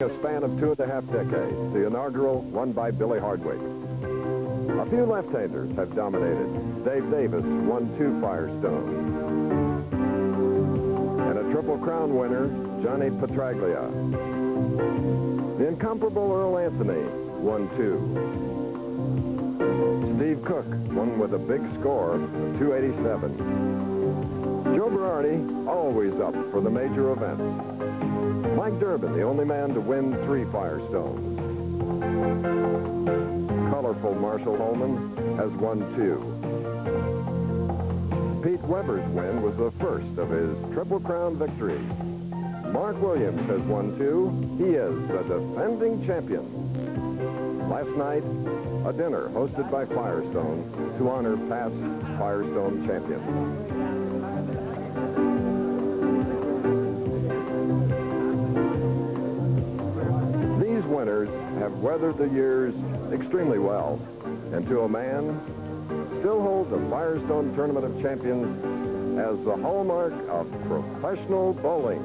A span of 2.5 decades, the inaugural won by Billy Hardwick. A few left-handers have dominated. Dave Davis won 2 Firestone. And a Triple Crown winner, Johnny Petraglia. The incomparable Earl Anthony won 2. Steve Cook won with a big score of 287. Joe Berardi always up for the major events. Mike Durbin, the only man to win 3 Firestones. Colorful Marshall Holman has won 2. Pete Weber's win was the first of his Triple Crown victories. Mark Williams has won 2. He is the defending champion. Last night, a dinner hosted by Firestone to honor past Firestone champions. Winners have weathered the years extremely well, and to a man, still hold the Firestone Tournament of Champions as the hallmark of professional bowling.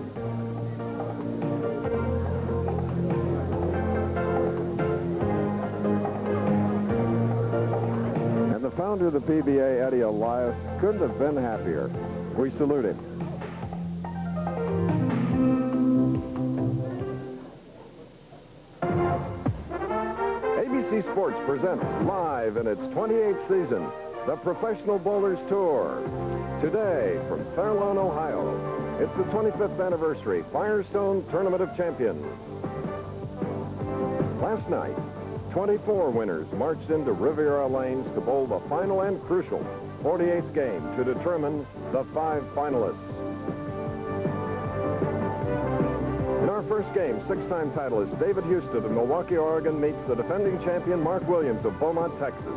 And the founder of the PBA, Eddie Elias, couldn't have been happier. We salute him. Sports presents live in its 28th season, the Professional Bowlers Tour. Today, from Fairlawn, Ohio, it's the 25th anniversary Firestone Tournament of Champions. Last night, 24 winners marched into Riviera Lanes to bowl the final and crucial 48th game to determine the 5 finalists. In our first game, 6-time titleist David Houston of Milwaukee, Oregon meets the defending champion Mark Williams of Beaumont, Texas.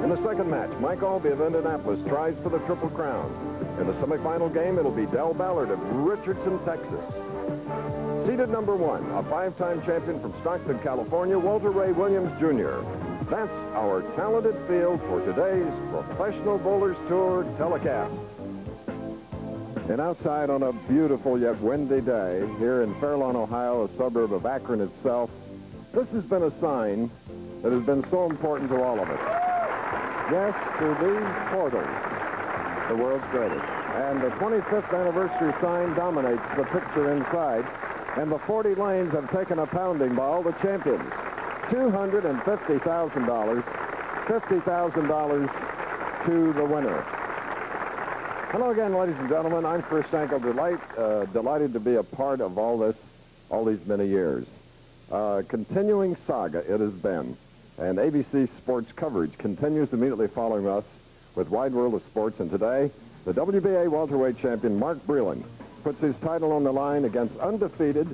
In the second match, Mike Albee of Indianapolis tries for the Triple Crown. In the semifinal game, it'll be Del Ballard of Richardson, Texas. Seeded number 1, a 5-time champion from Stockton, California, Walter Ray Williams, Jr. That's our talented field for today's Professional Bowlers Tour telecast. And outside on a beautiful yet windy day here in Fairlawn, Ohio, a suburb of Akron itself, this has been a sign that has been so important to all of us. Yes, to these portals, the world's greatest. And the 25th anniversary sign dominates the picture inside, and the 40 lanes have taken a pounding by all the champions. $250,000, $50,000 to the winner. Hello again, ladies and gentlemen. I'm Chris Schenkel, delighted to be a part of all these many years. Continuing saga it has been, and ABC Sports coverage continues immediately following us with Wide World of Sports. And today, the WBA welterweight champion Mark Breland puts his title on the line against undefeated,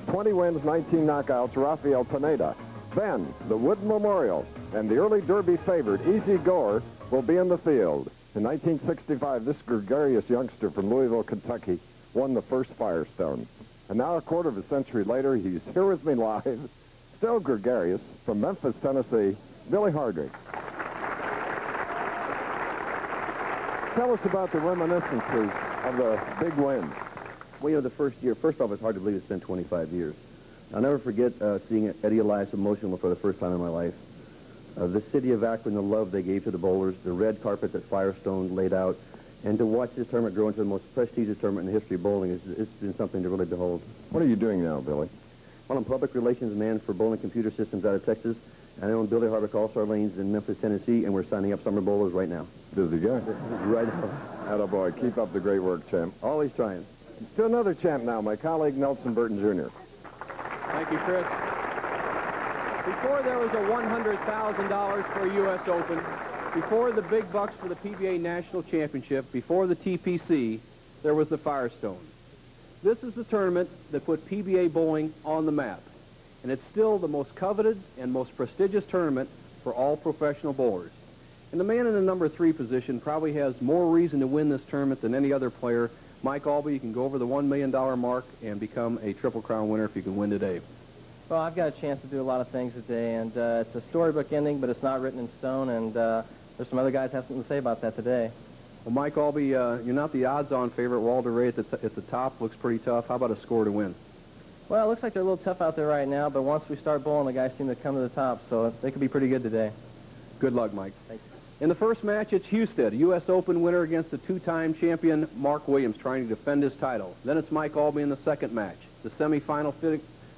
20 wins, 19 knockouts, Rafael Pineda. Then, the Wood Memorial and the early Derby favorite, Easy Gore, will be in the field. In 1965, this gregarious youngster from Louisville, Kentucky, won the first Firestone. And now, a quarter of a century later, he's here with me live, still gregarious, from Memphis, Tennessee, Billy Hardwick. Tell us about the reminiscences of the big win. Well, you know, the first year, first off, it's hard to believe it's been 25 years. I'll never forget seeing Eddie Elias emotional for the first time in my life. The city of Akron, the love they gave to the bowlers, the red carpet that Firestone laid out, and to watch this tournament grow into the most prestigious tournament in the history of bowling it's been something to really behold. What are you doing now, Billy? Well, I'm public relations man for Bowling Computer Systems out of Texas, and I own Billy Hardwick All-Star Lanes in Memphis, Tennessee, and we're signing up summer bowlers right now. Busy guy. Right now. Attaboy. Keep up the great work, champ. Always trying. To another champ now, my colleague Nelson Burton, Jr. Thank you, Chris. Before there was a $100,000 for a U.S. Open, before the big bucks for the PBA National Championship, before the TPC, there was the Firestone. This is the tournament that put PBA bowling on the map, and it's still the most coveted and most prestigious tournament for all professional bowlers. And the man in the number 3 position probably has more reason to win this tournament than any other player. Mike Albee, you can go over the $1 million mark and become a Triple Crown winner if you can win today. Well, I've got a chance to do a lot of things today, and it's a storybook ending, but it's not written in stone, and there's some other guys have something to say about that today. Well, Mike Albee, you're not the odds-on favorite. Walter Ray at the top looks pretty tough. How about a score to win? Well, it looks like they're a little tough out there right now, but once we start bowling, the guys seem to come to the top, so they could be pretty good today. Good luck, Mike. Thank you. In the first match, it's Husted, a U.S. Open winner against the two-time champion Mark Williams, trying to defend his title. Then it's Mike Albee in the second match. The semifinal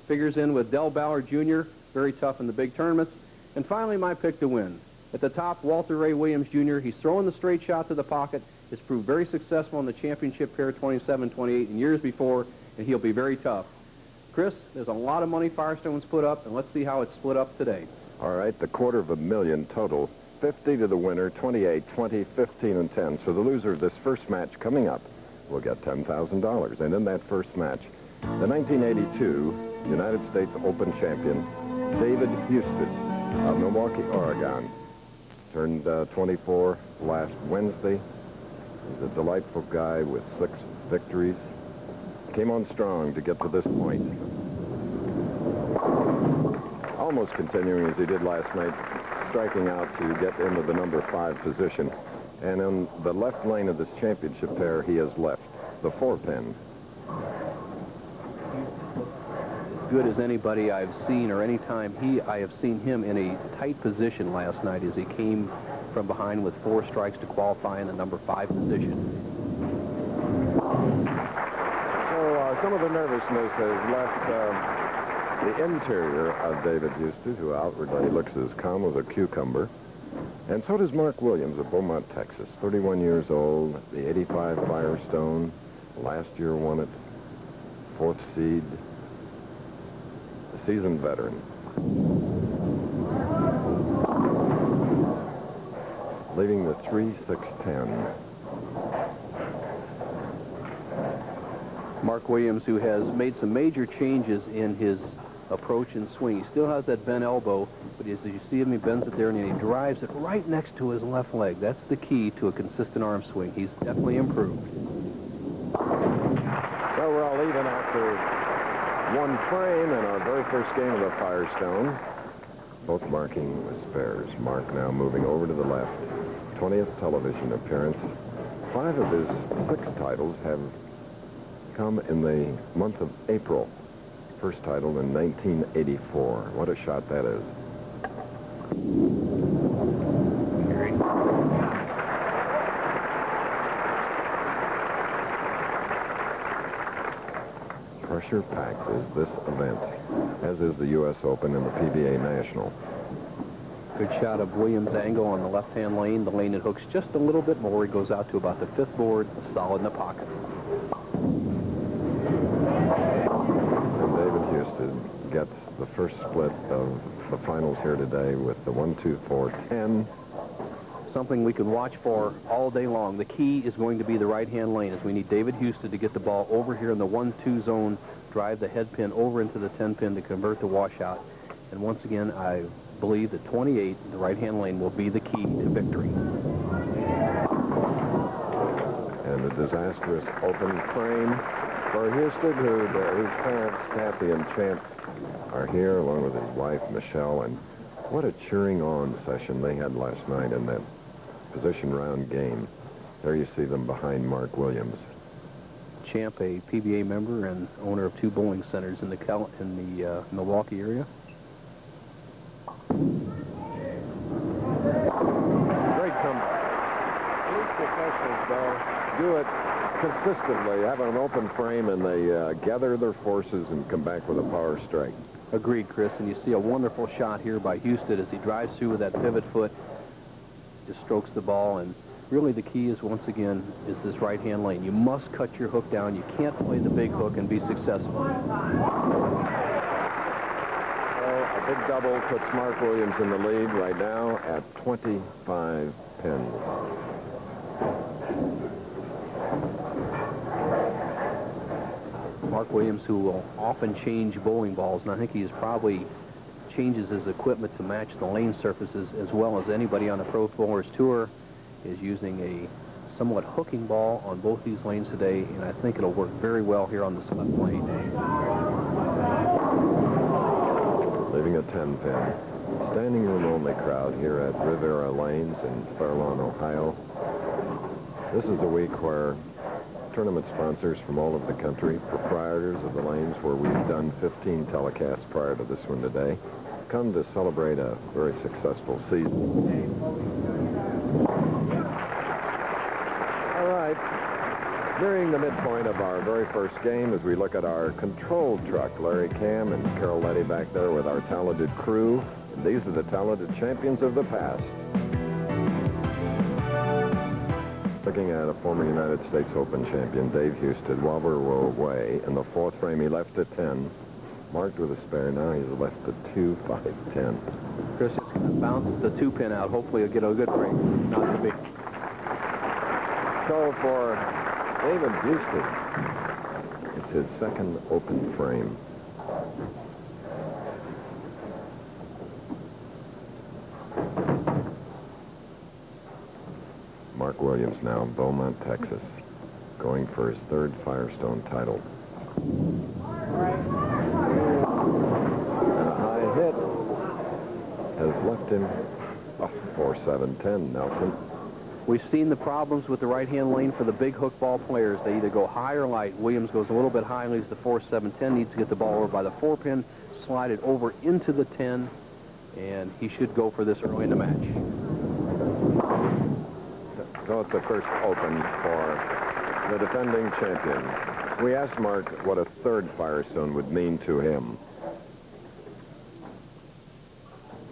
figures in with Del Ballard Jr., very tough in the big tournaments. And finally, my pick to win. At the top, Walter Ray Williams Jr. He's throwing the straight shot to the pocket. Has proved very successful in the championship pair 27-28 and years before, and he'll be very tough. Chris, there's a lot of money Firestone's put up, and let's see how it's split up today. All right, the $250,000 total. 50 to the winner, 28, 20, 15, and 10. So the loser of this first match coming up will get $10,000. And in that first match, the 1982 United States Open champion, David Husted of Milwaukee, Oregon, turned 24 last Wednesday. He's a delightful guy with 6 victories. Came on strong to get to this point. Almost continuing as he did last night, striking out to get into the number 5 position. And in the left lane of this championship pair, he has left the 4-pin. As good as anybody I've seen, or any time I have seen him in a tight position last night as he came from behind with 4 strikes to qualify in the number 5 position. So some of the nervousness has left the interior of David Husted, who outwardly looks as calm as a cucumber. And so does Mark Williams of Beaumont, Texas, 31 years old, the 85 Firestone. Last year won it, 4th seed, a seasoned veteran. Leaving the 3-6-10. Mark Williams, who has made some major changes in his approach and swing. He still has that bent elbow, but as you see him, he bends it there and he drives it right next to his left leg. That's the key to a consistent arm swing. He's definitely improved. So we're all even after 1 frame in our very first game of the Firestone. Both marking with spares. Mark now moving over to the left. 20th television appearance. 5 of his 6 titles have come in the month of April. First title in 1984. What a shot that is. Pressure packed is this event, as is the U.S. Open and the PBA National. Good shot of Williams' angle on the left-hand lane. The lane that hooks just a little bit more. He goes out to about the 5th board, solid in the pocket. Gets the first split of the finals here today with the 1-2-4-10. Something we can watch for all day long. The key is going to be the right-hand lane, as we need David Husted to get the ball over here in the 1-2 zone, drive the head pin over into the 10 pin to convert the washout. And once again, I believe that 28, the right-hand lane, will be the key to victory. And a disastrous open frame for Husted, whose parents, Kathy and Champ, are here along with his wife, Michelle. And what a cheering on session they had last night in that position round game. There you see them behind Mark Williams. Champ, a PBA member and owner of 2 bowling centers in the Milwaukee area. Great comeback. These professionals, though, do it consistently, have an open frame, and they gather their forces and come back with a power strike. Agreed, Chris, and you see a wonderful shot here by Husted as he drives through with that pivot foot, just strokes the ball, and really the key is, once again, is this right-hand lane. You must cut your hook down. You can't play the big hook and be successful. A big double puts Mark Williams in the lead right now at 25 pins. Mark Williams, who will often change bowling balls, and I think he probably changes his equipment to match the lane surfaces as well as anybody on the Pro Bowlers Tour, is using a somewhat hooking ball on both these lanes today, and I think it'll work very well here on this left lane. Leaving a 10 pin. Standing room only crowd here at Rivera Lanes in Fairlawn, Ohio. This is a week where tournament sponsors from all over the country, proprietors of the lanes where we've done 15 telecasts prior to this one today, come to celebrate a very successful season. All right. Nearing the midpoint of our very first game as we look at our control truck, Larry Cam and Carol Letty back there with our talented crew. And these are the talented champions of the past. Looking at a former United States Open champion, Dave Houston, while we were away. In the fourth frame, he left at 10. Marked with a spare. Now he's left at 2, 5, 10. Chris is going to bounce the 2-pin out. Hopefully he'll get a good frame. Not to be. So for David Houston, it's his second open frame. Mark Williams now, Beaumont, Texas, going for his third Firestone title. And a high hit has left him 4-7-10, Nelson. We've seen the problems with the right-hand lane for the big hook ball players. They either go high or light. Williams goes a little bit high, leaves the 4-7-10, needs to get the ball over by the 4-pin, slide it over into the 10, and he should go for this early in the match. So it's the first open for the defending champion. We asked Mark what a third Firestone would mean to him.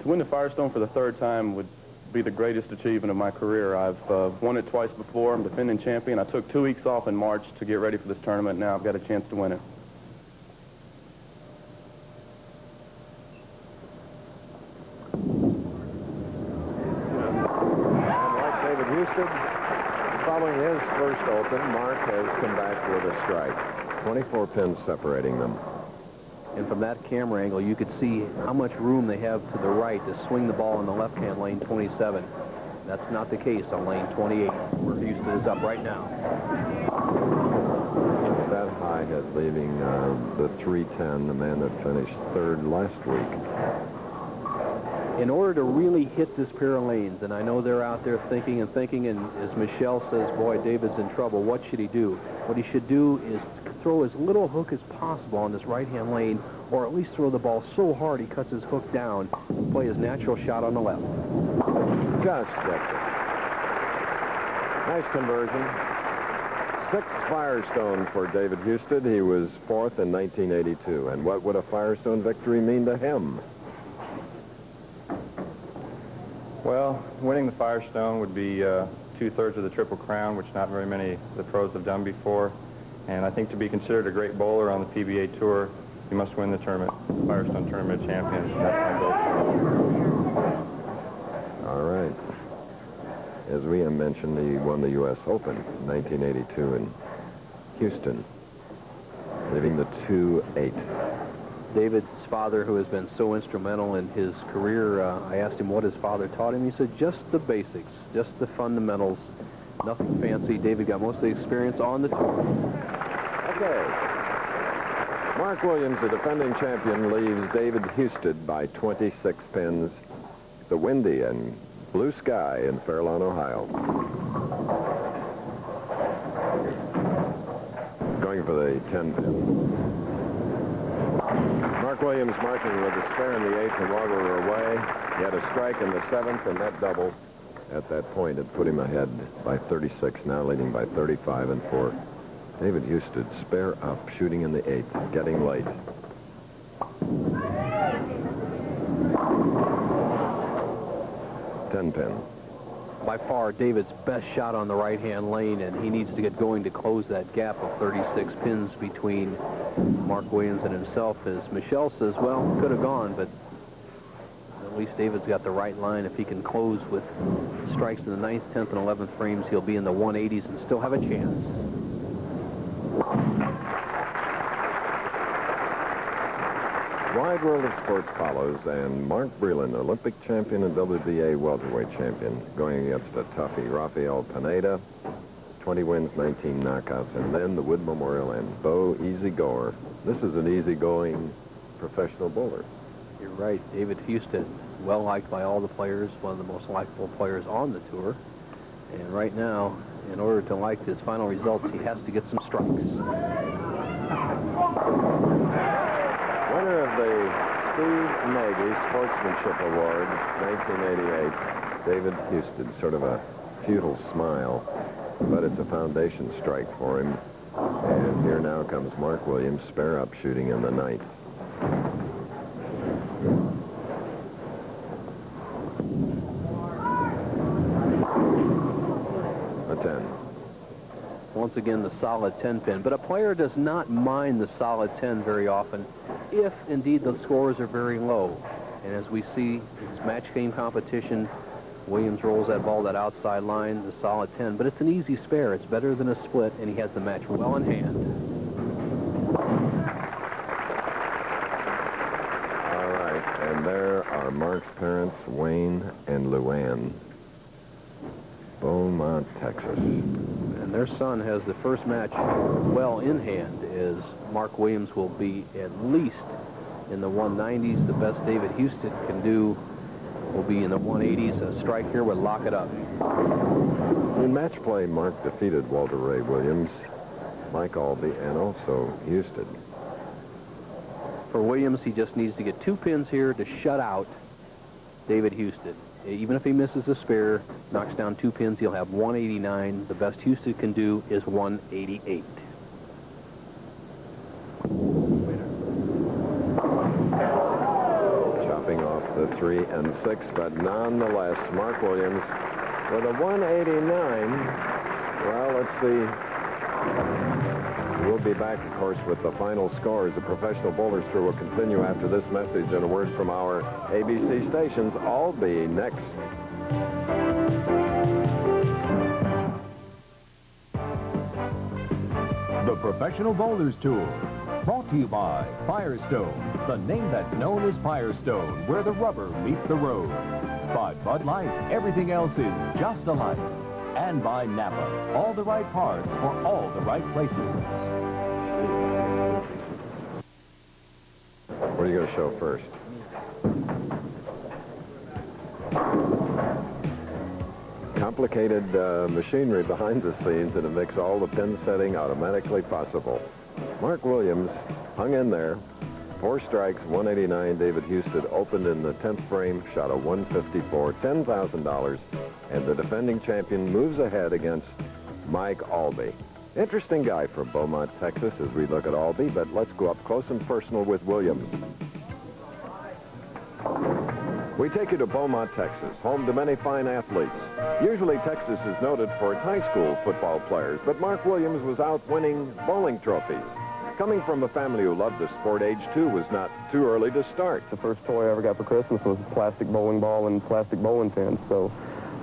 To win the Firestone for the third time would be the greatest achievement of my career. I've won it twice before. I'm defending champion. I took 2 weeks off in March to get ready for this tournament. Now I've got a chance to win it. Houston, following his first open, Mark has come back with a strike. 24 pins separating them. And from that camera angle, you could see how much room they have to the right to swing the ball in the left-hand lane 27. That's not the case on lane 28, where Houston is up right now. That high hit leaving the 310, the man that finished third last week. In order to really hit this pair of lanes, and I know they're out there thinking, and as Michelle says, boy, David's in trouble, what should he do? What he should do is throw as little hook as possible on this right-hand lane, or at least throw the ball so hard he cuts his hook down and play his natural shot on the left. Just gets it. Nice conversion. 6 Firestone for David Houston. He was 4th in 1982. And what would a Firestone victory mean to him? Well, winning the Firestone would be 2/3 of the Triple Crown, which not very many of the pros have done before. And I think to be considered a great bowler on the PBA Tour, you must win the tournament, Firestone Tournament Champions, and that's my goal. All right. As we mentioned, he won the U.S. Open in 1982 in Houston, leaving the 2-8. David's father, who has been so instrumental in his career, I asked him what his father taught him. He said just the basics, just the fundamentals, nothing fancy. David got most of the experience on the tour. Okay. Mark Williams, the defending champion, leaves David Houston by 26 pins. The windy and blue sky in Fairlawn, Ohio. Going for the 10 pin. Mark Williams marking with a spare in the 8th, and while we were away, he had a strike in the 7th, and that double at that point had put him ahead by 36, now leading by 35, and for David Houston, spare up, shooting in the 8th, getting late. Ten-pin. By far, David's best shot on the right-hand lane, and he needs to get going to close that gap of 36 pins between Mark Williams and himself. As Michelle says, well, could have gone, but at least David's got the right line. If he can close with strikes in the 9th, 10th, and 11th frames, he'll be in the 180s and still have a chance. Wide World of Sports follows, and Mark Breland, Olympic champion and WBA welterweight champion, going against a toughie, Rafael Pineda, 20 wins, 19 knockouts, and then the Wood Memorial and Bo Easygoer. This is an easygoing professional bowler. You're right. David Houston, well liked by all the players, one of the most likable players on the tour. And right now, in order to like his final results, he has to get some strikes. Winner of the Steve Nagy Sportsmanship Award, 1988, David Houston. Sort of a futile smile, but it's a foundation strike for him. And here now comes Mark Williams, spare-up shooting in the ninth. A 10. Once again, the solid 10-pin. But a player does not mind the solid 10 very often if, indeed, the scores are very low. And as we see, it's match game competition. Williams rolls that ball that outside line, the solid 10. But it's an easy spare. It's better than a split, and he has the match well in hand. All right, and there are Mark's parents, Wayne and Luann. Beaumont, Texas. And their son has the first match well in hand, as Mark Williams will be at least in the 190s. The best David Houston can do will be in the 180s. A strike here would lock it up. In match play, Mark defeated Walter Ray Williams, Mike Albee, and also Houston. For Williams, he just needs to get 2 pins here to shut out David Houston. Even if he misses a spare, knocks down 2 pins, he'll have 189. The best Houston can do is 188. Chopping off the 3 and 6, but nonetheless, Mark Williams with a 189. Well, let's see. We'll be back, of course, with the final scores. The Professional Bowlers Tour will continue after this message and a word from our ABC stations. All be next. The Professional Bowlers Tour, brought to you by Firestone, the name that's known as Firestone, where the rubber meets the road. By Bud Light, everything else is just alike. And by Napa, all the right parts for all the right places. What are you going to show first? Complicated machinery behind the scenes, and it makes all the pin setting automatically possible. Mark Williams hung in there. 4 strikes, 189. David Houston opened in the 10th frame, shot a 154, $10,000, and the defending champion moves ahead against Mike Albee. Interesting guy from Beaumont, Texas, as we look at Albee, but let's go up close and personal with Williams. We take you to Beaumont, Texas, home to many fine athletes. Usually Texas is noted for its high school football players, but Mark Williams was out winning bowling trophies. Coming from a family who loved the sport, age 2 was not too early to start. The first toy I ever got for Christmas was a plastic bowling ball and plastic bowling pins. So,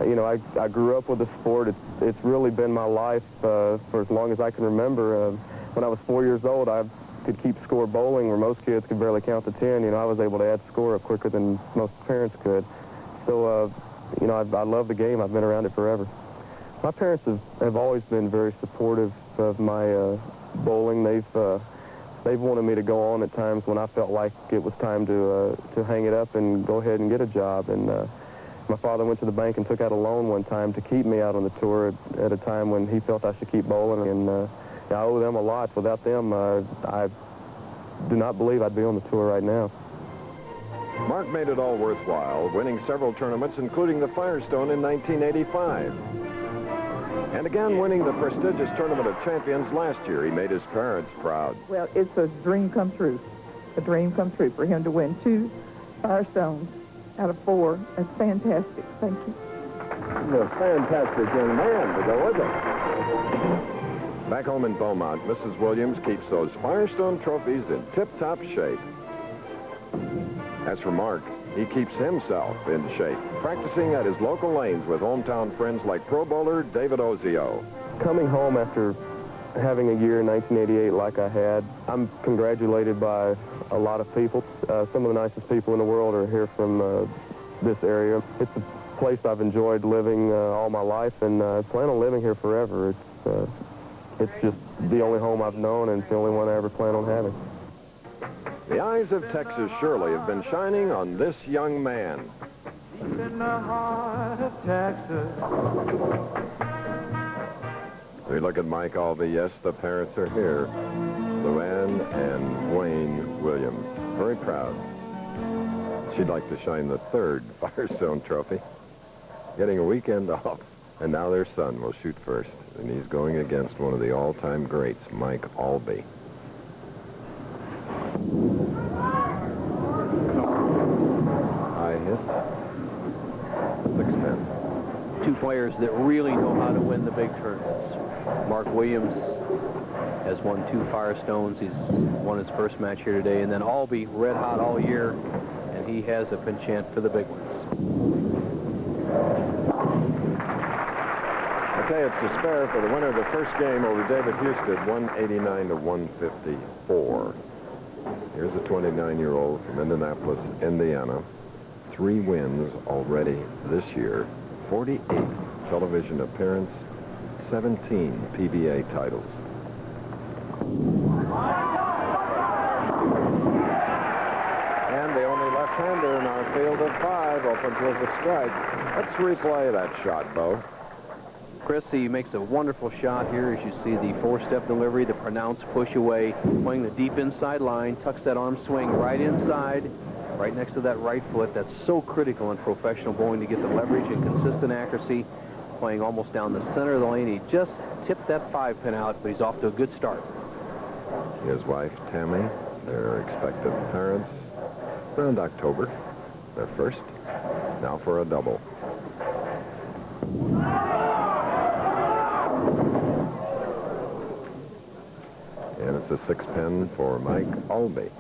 you know, I grew up with the sport. It's really been my life for as long as I can remember. When I was 4 years old, I could keep score bowling where most kids could barely count to 10. You know, I was able to add score up quicker than most parents could. So, you know, I love the game. I've been around it forever. My parents have always been very supportive of my bowling. They've wanted me to go on at times when I felt like it was time to hang it up and go ahead and get a job. And my father went to the bank and took out a loan one time to keep me out on the tour at a time when he felt I should keep bowling. And I owe them a lot. Without them, I do not believe I'd be on the tour right now. Mark made it all worthwhile, winning several tournaments, including the Firestone in 1985. And again, winning the prestigious Tournament of Champions last year. He made his parents proud. Well, it's a dream come true. A dream come true for him to win 2 Firestones out of 4. That's fantastic. Thank you. A fantastic young man to go with it. Back home in Beaumont, Mrs. Williams keeps those Firestone trophies in tip-top shape. As for Mark, he keeps himself in shape, practicing at his local lanes with hometown friends like pro bowler David Ozio. Coming home after having a year in 1988 like I had, I'm congratulated by a lot of people. Some of the nicest people in the world are here from this area. It's a place I've enjoyed living all my life, and I plan on living here forever. It's just the only home I've known, and it's the only one I ever plan on having. The eyes of Texas surely have been shining on this young man. Deep in the heart of Texas, We look at Mike Albee. Yes, the parents are here. Luann and Wayne Williams. Very proud. She'd like to shine the third Firestone trophy. Getting a weekend off. And now their son will shoot first. And he's going against one of the all-time greats, Mike Albee. High hit. 6-10. Two players that really know how to win the big tournaments. Mark Williams has won 2 Firestones. He's won his first match here today. And then Albee, red hot all year, and he has a penchant for the big ones. Okay, it's a spare for the winner of the first game over David Houston, 189 to 154. Here's a 29-year-old from Indianapolis, Indiana. 3 wins already this year. 48 television appearance, 17 PBA titles. And the only left-hander in our field of 5 opens with a strike. Let's replay that shot, Bo. Chris, he makes a wonderful shot here as you see the 4-step delivery, the pronounced push away, playing the deep inside line, tucks that arm swing right inside, right next to that right foot. That's so critical in professional bowling to get the leverage and consistent accuracy, playing almost down the center of the lane. He just tipped that 5-pin out, but he's off to a good start. His wife, Tammy, their expected parents, around October, their first. Now for a double. And it's a 6-pin for Mike Albee.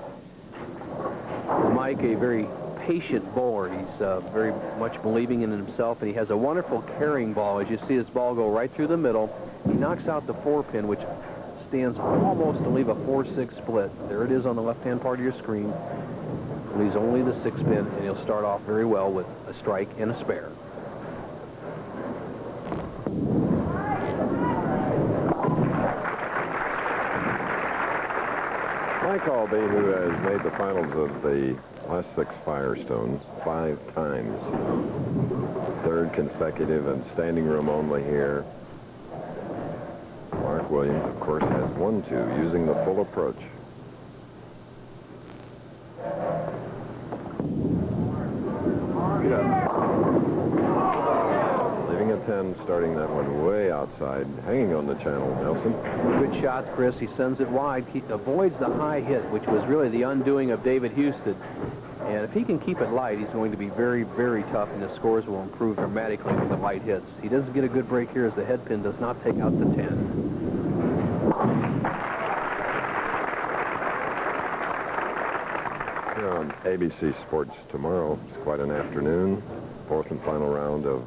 Mike, a very patient bowler. He's very much believing in himself, and he has a wonderful carrying ball. As you see his ball go right through the middle, he knocks out the 4-pin, which stands almost to leave a 4-6 split. There it is on the left-hand part of your screen. Leaves only the 6-pin, and he'll start off very well with a strike and a spare. Mike Albee, who has made the finals of the last 6 Firestones 5 times. 3rd consecutive and standing room only here. Mark Williams, of course, has 1-2 using the full approach. Leaving a 10, starting that one way outside, hanging on the channel, Nelson. Good shot, Chris. He sends it wide. He avoids the high hit, which was really the undoing of David Houston. And if he can keep it light, he's going to be very, very tough, and his scores will improve dramatically with the light hits. He doesn't get a good break here as the head pin does not take out the 10. Here on ABC Sports tomorrow, it's quite an afternoon. 4th and final round of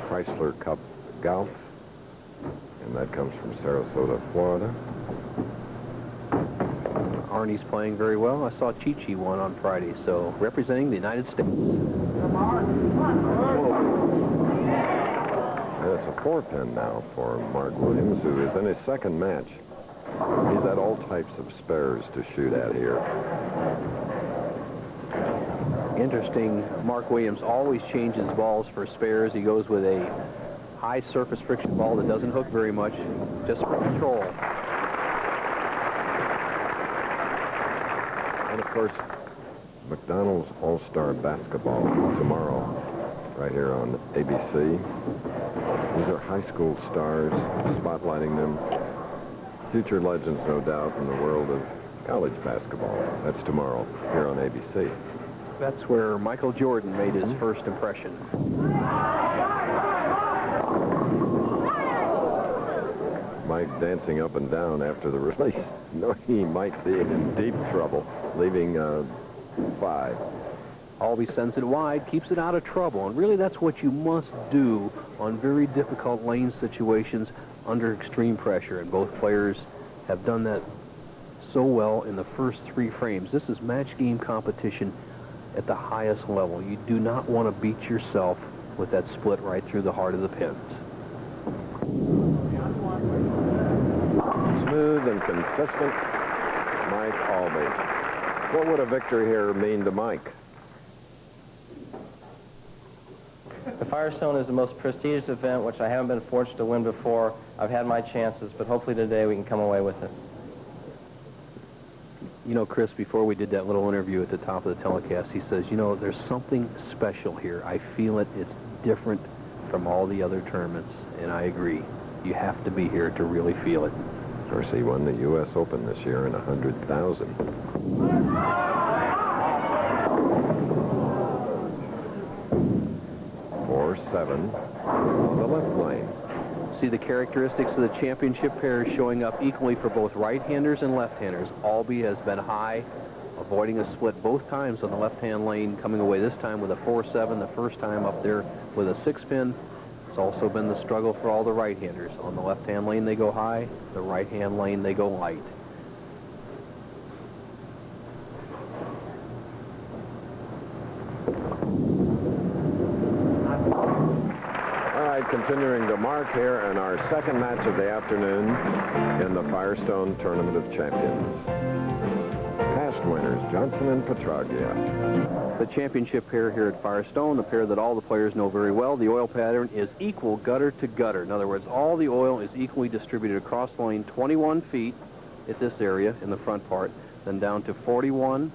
CHRYSLER Cup Golf. And that comes from Sarasota, Florida. Arnie's playing very well. I saw Chi-Chi won on Friday, so representing the United States. And it's a 4-pin now for Mark Williams, who is in his 2nd match. He's had all types of spares to shoot at here. Interesting, Mark Williams always changes balls for spares. He goes with a high surface friction ball that doesn't hook very much, just for control. And of course, McDonald's All-Star Basketball tomorrow, right here on ABC. These are high school stars, spotlighting them. Future legends, no doubt, in the world of college basketball. That's tomorrow here on ABC. That's where Michael Jordan made his first impression. Mike dancing up and down after the release. No, he might be in deep trouble, leaving 5. Albee sends it wide, keeps it out of trouble, and really that's what you must do on very difficult lane situations under extreme pressure, and both players have done that so well in the first 3 frames. This is match game competition at the highest level. You do not want to beat yourself with that split right through the heart of the pins. Smooth and consistent Mike Albee. What would a victory here mean to Mike? Firestone is the most prestigious event, which I haven't been fortunate to win before. I've had my chances, but hopefully today we can come away with it. You know, Chris, before we did that little interview at the top of the telecast, he says, you know, there's something special here. I feel it. It's different from all the other tournaments, and I agree. You have to be here to really feel it. Of course, he won the U.S. Open this year in 100,000. 4-7 on the left lane. See the characteristics of the championship pairs showing up equally for both right-handers and left-handers. Albee has been high, avoiding a split both times on the left-hand lane, coming away this time with a 4-7, the first time up there with a 6-pin. It's also been the struggle for all the right-handers. On the left-hand lane, they go high. The right-hand lane, they go light. All right, continuing to mark here in our second match of the afternoon in the Firestone Tournament of Champions. Past winners, Johnson and Petraglia. The championship pair here at Firestone, a pair that all the players know very well. The oil pattern is equal gutter to gutter. In other words, all the oil is equally distributed across the lane, 21 feet at this area in the front part, then down to 41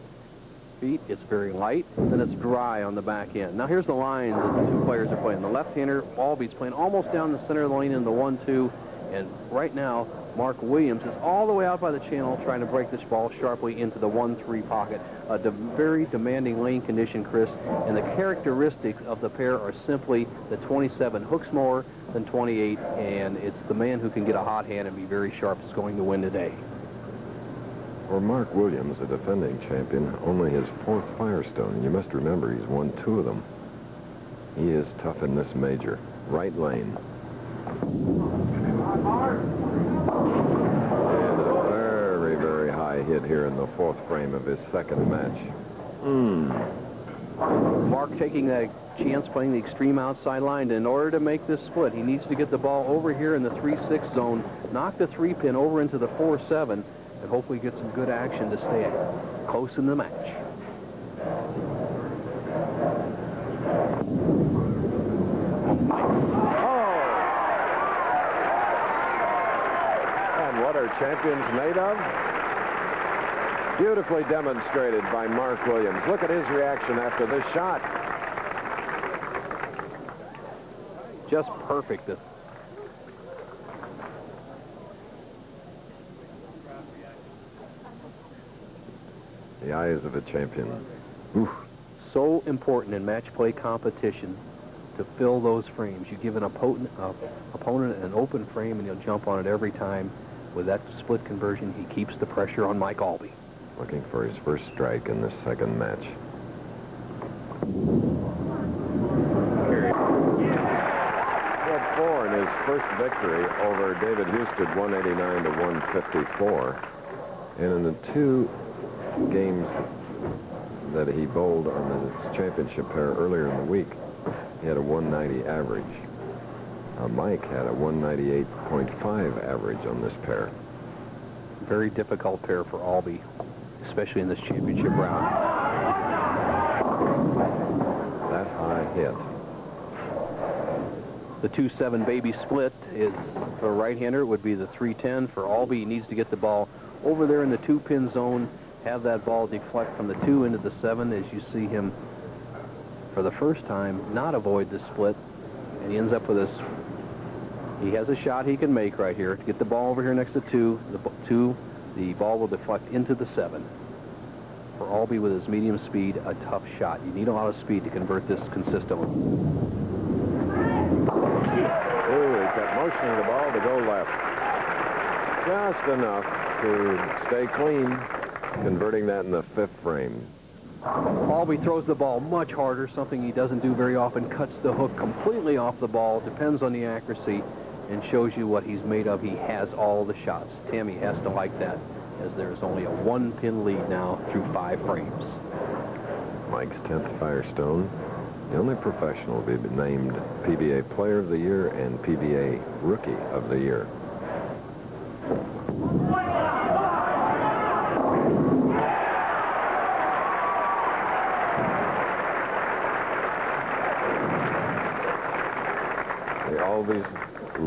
feet. It's very light, then it's dry on the back end. Now here's the line that the two players are playing. The left-hander, Albee's playing almost down the center of the lane in the 1-2, and right now, Mark Williams is all the way out by the channel trying to break this ball sharply into the 1-3 pocket. A very demanding lane condition, Chris, and the characteristics of the pair are simply the 27 hooks more than 28, and it's the man who can get a hot hand and be very sharp is going to win today. For Mark Williams, a defending champion, only his 4th Firestone, and you must remember he's won 2 of them. He is tough in this major. Right lane. And a very, very high hit here in the 4th frame of his second match. Mark taking that chance, playing the extreme outside line. In order to make this split, he needs to get the ball over here in the 3-6 zone, knock the 3-pin over into the 4-7, and hopefully get some good action to stay close in the match. What are champions made of? Beautifully demonstrated by Mark Williams. Look at his reaction after this shot. Just perfect. The eyes of a champion. Oof. So important in match play competition to fill those frames. You give an opponent an open frame and he'll jump on it every time. With that split conversion, he keeps the pressure on Mike Albee. Looking for his first strike in this second match. He had 4 in his first victory over David Houston, 189 to 154. And in the 2 games that he bowled on the championship pair earlier in the week, he had a 190 average. Mike had a 198.5 average on this pair. Very difficult pair for Albee, especially in this championship round. That high hit. The 2-7 baby split is for a right-hander. It would be the 3-10 for Albee. He needs to get the ball over there in the 2-pin zone, have that ball deflect from the 2 into the 7 as you see him for the first time not avoid the split, and he ends up with this. He has a shot he can make right here to get the ball over here next to 2. The ball will deflect into the 7. For Albee with his medium speed, a tough shot. You need a lot of speed to convert this consistently. Ooh, he kept motioning the ball to go left. Just enough to stay clean, converting that in the 5th frame. Albee throws the ball much harder, something he doesn't do very often, cuts the hook completely off the ball, depends on the accuracy, and shows you what he's made of. He has all the shots. Tammy has to like that, as there's only a 1-pin lead now through 5 frames. Mike's 10th Firestone, the only professional to be named PBA Player of the Year and PBA Rookie of the Year.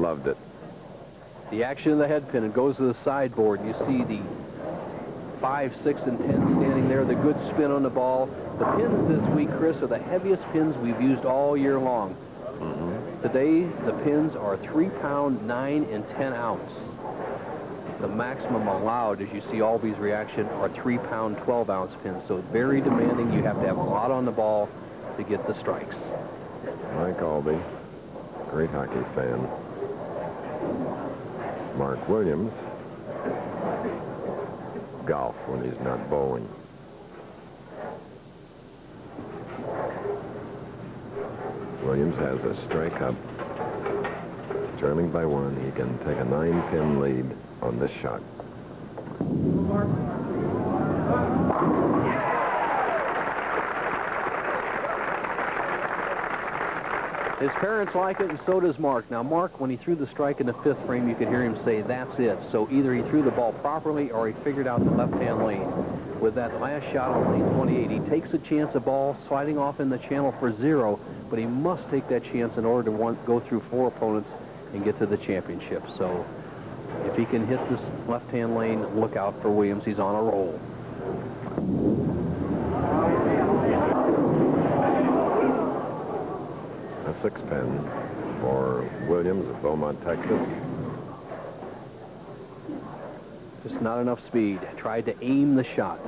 loved it. The action of the head pin, it goes to the sideboard, and you see the 5, 6, and 10 standing there, the good spin on the ball. The pins this week, Chris, are the heaviest pins we've used all year long. Today, the pins are 3-pound, 9, and 10 ounce. The maximum allowed, as you see Albee's reaction, are 3-pound, 12-ounce pins. So very demanding. You have to have a lot on the ball to get the strikes. Mike Albee, great hockey fan. Mark Williams, golf when he's not bowling. Williams has a strike up. Trailing by 1, he can take a 9-pin lead on this shot. His parents like it, and so does Mark. Now, Mark, when he threw the strike in the 5th frame, you could hear him say, "That's it." So either he threw the ball properly or he figured out the left-hand lane. With that last shot on lane 28, he takes a chance of ball sliding off in the channel for 0, but he must take that chance in order to go through 4 opponents and get to the championship. So if he can hit this left-hand lane, look out for Williams. He's on a roll. A 6-pin for Williams of Beaumont, Texas. Just not enough speed. Tried to aim the shot.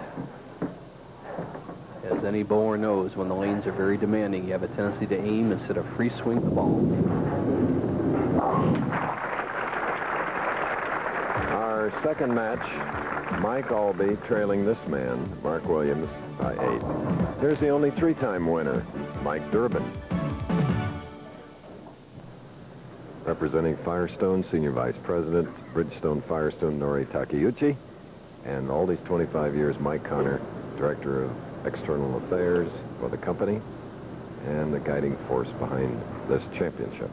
As any bowler knows, when the lanes are very demanding, you have a tendency to aim instead of free swing the ball. Our second match, Mike Albee trailing this man, Mark Williams, by 8. Here's the only 3-time winner, Mike Durbin. Representing Firestone, Senior Vice President, Bridgestone Firestone, Nori Takeuchi. And all these 25 years, Mike Connor, Director of External Affairs for the company, and the guiding force behind this championship.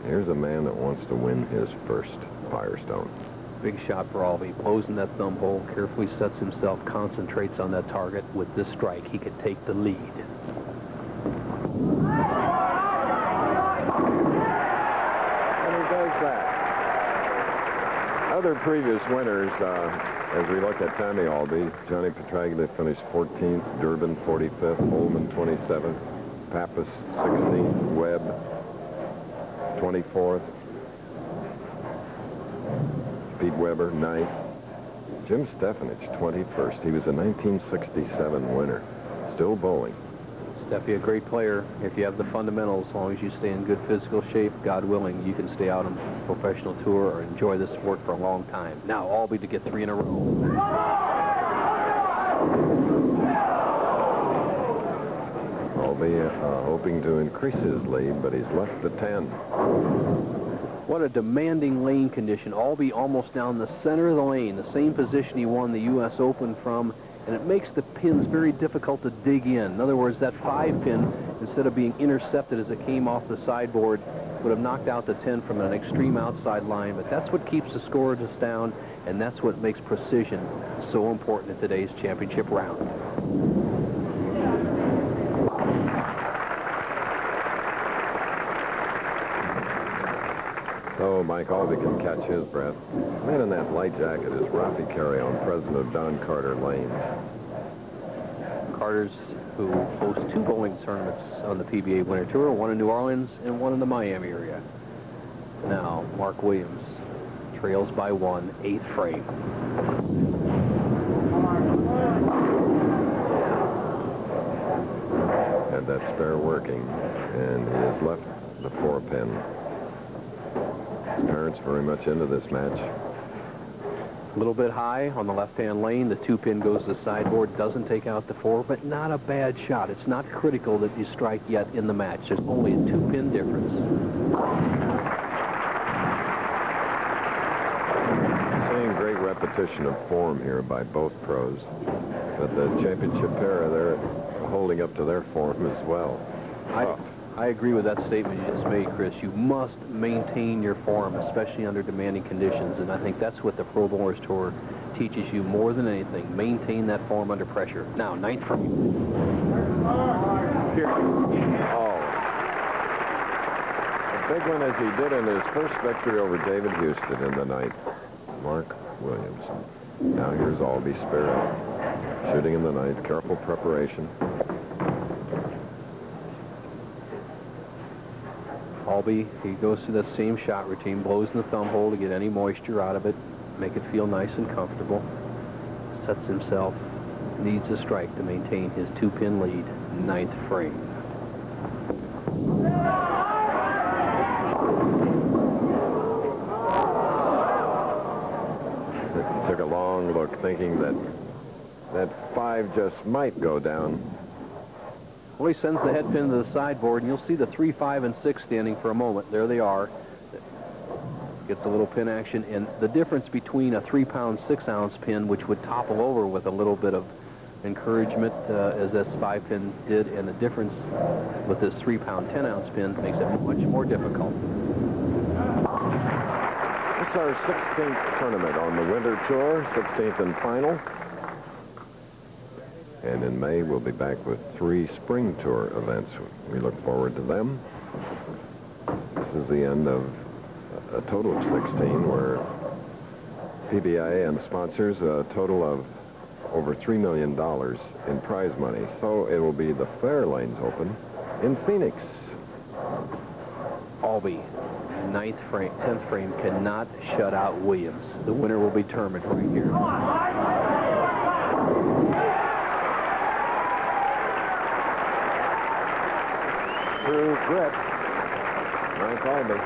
Here's a man that wants to win his first Firestone. Big shot for Albee. Blows in that thumb hole, carefully sets himself, concentrates on that target. With this strike, he could take the lead. Other previous winners, as we look at Tommy Albee, Johnny Petraglia finished 14th, Durbin 45th, Holman 27th, Pappas 16th, Webb 24th, Pete Weber 9th, Jim Stefanich 21st. He was a 1967 winner, still bowling. Steffi, a great player. If you have the fundamentals, as long as you stay in good physical shape, God willing, you can stay out on professional tour or enjoy this sport for a long time. Now, Albee to get 3 in a row. Albee hoping to increase his lead, but he's left the 10. What a demanding lane condition. Albee almost down the center of the lane, the same position he won the U.S. Open from, and it makes the pins very difficult to dig in. In other words, that 5-pin, instead of being intercepted as it came off the sideboard, would have knocked out the 10 from an extreme outside line. But that's what keeps the scorers down, and that's what makes precision so important in today's championship round. So Mike Albee can catch his breath. Man in that light jacket is Rafi Carrion, president of Don Carter Lanes. Carter's, who hosts 2 bowling tournaments on the PBA Winter Tour, one in New Orleans and one in the Miami area. Now, Mark Williams trails by 1, 8th frame. Had that spare working, and he has left the 4-pin. His parents very much into this match. A little bit high on the left-hand lane. The 2-pin goes to the sideboard, doesn't take out the 4, but not a bad shot. It's not critical that you strike yet in the match. There's only a 2-pin difference. Seeing great repetition of form here by both pros. But the championship pair, they're holding up to their form as well. I agree with that statement you just made, Chris. You must maintain your form, especially under demanding conditions, and I think that's what the Pro Bowlers Tour teaches you more than anything. Maintain that form under pressure. Now, 9th frame. Oh. A Big one as he did in his first victory over David Houston in the ninth. Mark Williams. Now here's Albee Spirit. Shooting in the ninth. Careful preparation. Albee, he goes through that same shot routine, blows in the thumb hole to get any moisture out of it, make it feel nice and comfortable. Sets himself, needs a strike to maintain his 2-pin lead, ninth frame. Took a long look, thinking that that 5 just might go down. Well, he sends the head pin to the sideboard, and you'll see the 3, 5, and 6 standing for a moment. There they are. Gets a little pin action, and the difference between a 3-pound, 6-ounce pin, which would topple over with a little bit of encouragement, as this 5-pin did, and the difference with this 3-pound, 10-ounce pin makes it much more difficult. This is our 16th tournament on the Winter Tour, 16th and final. And in May, we'll be back with 3 Spring Tour events. We look forward to them. This is the end of a total of 16, where PBA and sponsors a total of over $3 million in prize money. So it will be the Fairlanes Open in Phoenix. Albee, 9th frame, 10th frame, cannot shut out Williams. The winner will be determined right here. Through grit, Mike Albee.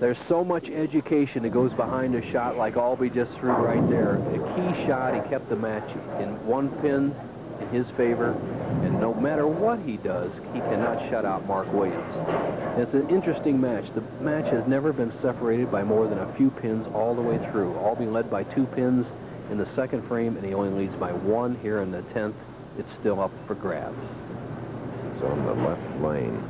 There's so much education that goes behind a shot like Albee just threw right there. The key shot, he kept the match in 1 pin in his favor, and no matter what he does, he cannot shut out Mark Williams. It's an interesting match. The match has never been separated by more than a few pins all the way through. Albee led by 2 pins in the 2nd frame, and he only leads by 1 here in the 10th. It's still up for grabs. It's on the left lane.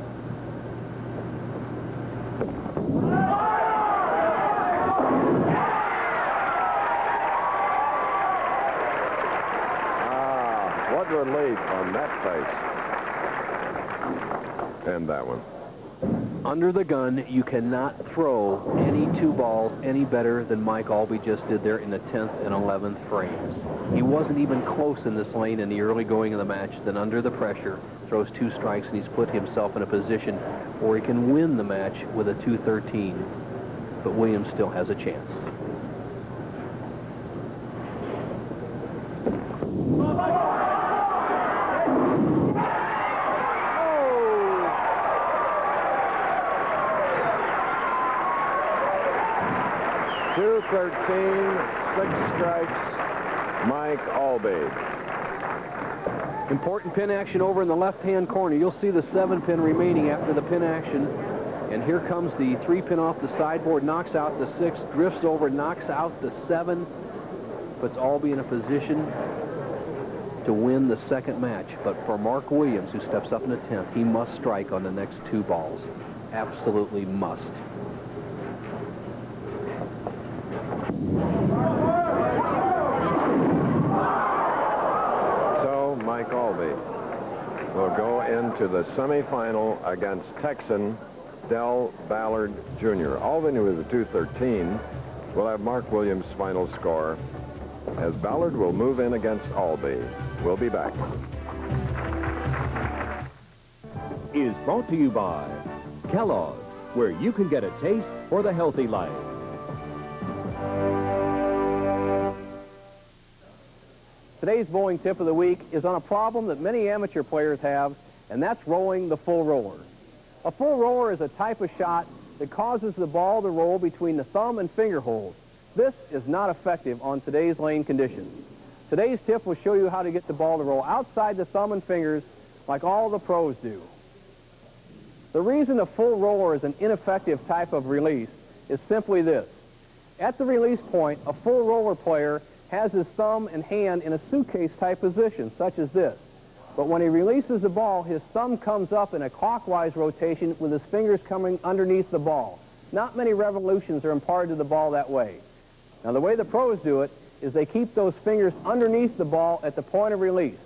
What relief on that face. And that one. Under the gun, you cannot throw any 2 balls any better than Mike Albee just did there in the 10th and 11th frames. He wasn't even close in this lane in the early going of the match. Then under the pressure, throws 2 strikes, and he's put himself in a position where he can win the match with a 213. But Williams still has a chance. .213, 6 strikes, Mike Albee. Important pin action over in the left-hand corner. You'll see the 7-pin remaining after the pin action. And here comes the 3-pin off the sideboard, knocks out the 6, drifts over, knocks out the 7, puts Albee in a position to win the 2nd match. But for Mark Williams, who steps up in the 10th, he must strike on the next 2 balls. Absolutely must. Mike Albee will go into the semifinal against Texan Del Ballard Jr. Albee with a 213 will have Mark Williams' final score, as Ballard will move in against Albee. We'll be back. Is brought to you by Kellogg's, where you can get a taste for the healthy life. Today's bowling tip of the week is on a problem that many amateur players have, and that's rolling the full roller. A full roller is a type of shot that causes the ball to roll between the thumb and finger holes. This is not effective on today's lane conditions. Today's tip will show you how to get the ball to roll outside the thumb and fingers like all the pros do. The reason a full roller is an ineffective type of release is simply this. At the release point, a full roller player has his thumb and hand in a suitcase-type position, such as this. But when he releases the ball, his thumb comes up in a clockwise rotation with his fingers coming underneath the ball. Not many revolutions are imparted to the ball that way. Now, the way the pros do it is they keep those fingers underneath the ball at the point of release.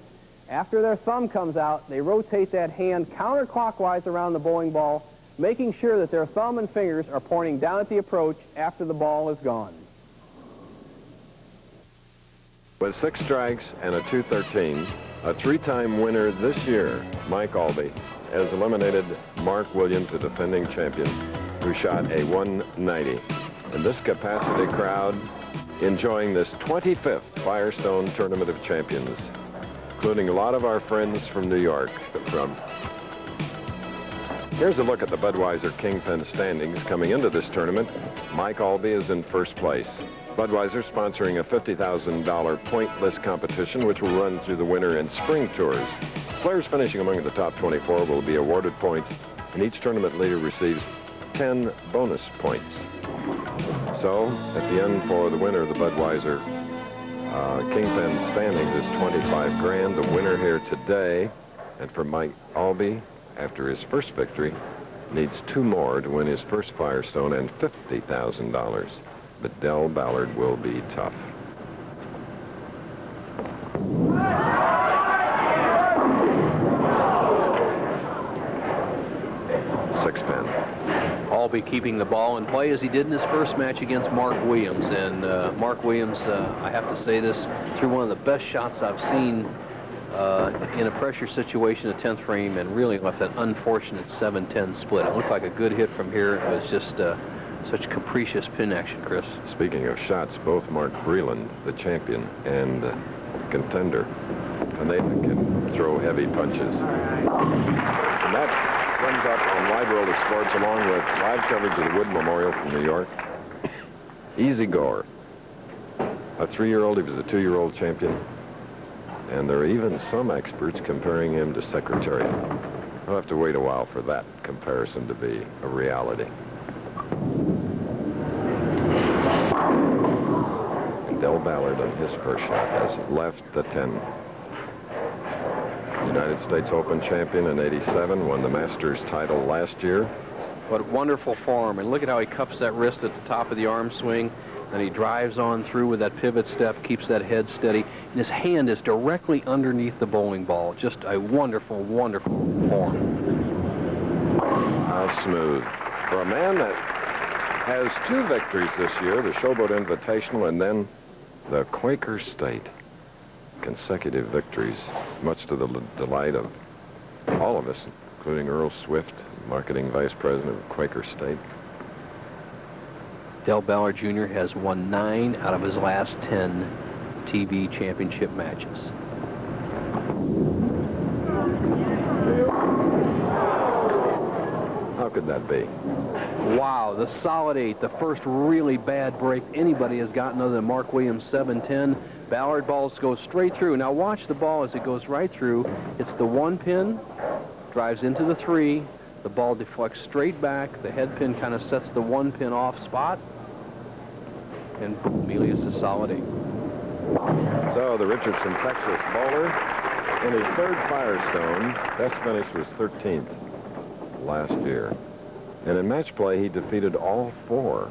After their thumb comes out, they rotate that hand counterclockwise around the bowling ball making sure that their thumb and fingers are pointing down at the approach after the ball is gone. With 6 strikes and a 213, a 3-time winner this year, Mike Albee, has eliminated Mark Williams, the defending champion, who shot a 190. And this capacity crowd enjoying this 25th Firestone Tournament of Champions, including a lot of our friends from New York. Here's a look at the Budweiser Kingpin standings coming into this tournament. Mike Albee is in first place. Budweiser sponsoring a $50,000 pointless competition, which will run through the winter and spring tours. Players finishing among the top 24 will be awarded points, and each tournament leader receives 10 bonus points. So, at the end for the winner of the Budweiser Kingpin standings is 25 grand. The winner here today, and for Mike Albee, after his first victory, needs 2 more to win his first Firestone and $50,000. But Del Ballard will be tough. Six-pin. Albee keeping the ball in play as he did in his first match against Mark Williams. And Mark Williams, I have to say this, threw one of the best shots I've seen in a pressure situation, a 10th frame, and really left that unfortunate 7-10 split. It looked like a good hit from here. It was just such capricious pin action, Chris. Speaking of shots, both Mark Breland, the champion and contender, and they can throw heavy punches. And that comes up on Wide World of Sports along with live coverage of the Wood Memorial from New York. Easy Gore, a 3-year-old, he was a 2-year-old champion, and there are even some experts comparing him to Secretariat. I'll have to wait a while for that comparison to be a reality. And Del Ballard on his first shot has left the 10. United States Open champion in '87, won the Masters title last year. What wonderful form, and look at how he cups that wrist at the top of the arm swing, and he drives on through with that pivot step, keeps that head steady, and his hand is directly underneath the bowling ball. Just a wonderful, wonderful form. How smooth. For a man that has 2 victories this year, the Showboat Invitational and then the Quaker State. Consecutive victories, much to the delight of all of us, including Earl Swift, marketing vice president of Quaker State. Del Ballard Jr. has won 9 out of his last 10 TV championship matches. How could that be? Wow, the solid 8, the first really bad break anybody has gotten other than Mark Williams' 7-10. Ballard balls go straight through. Now watch the ball as it goes right through. It's the 1 pin, drives into the 3. The ball deflects straight back. The head pin kind of sets the 1 pin off spot. And Emilius is solid 8. So the Richardson, Texas bowler in his 3rd Firestone. Best finish was 13th last year. And in match play, he defeated all 4.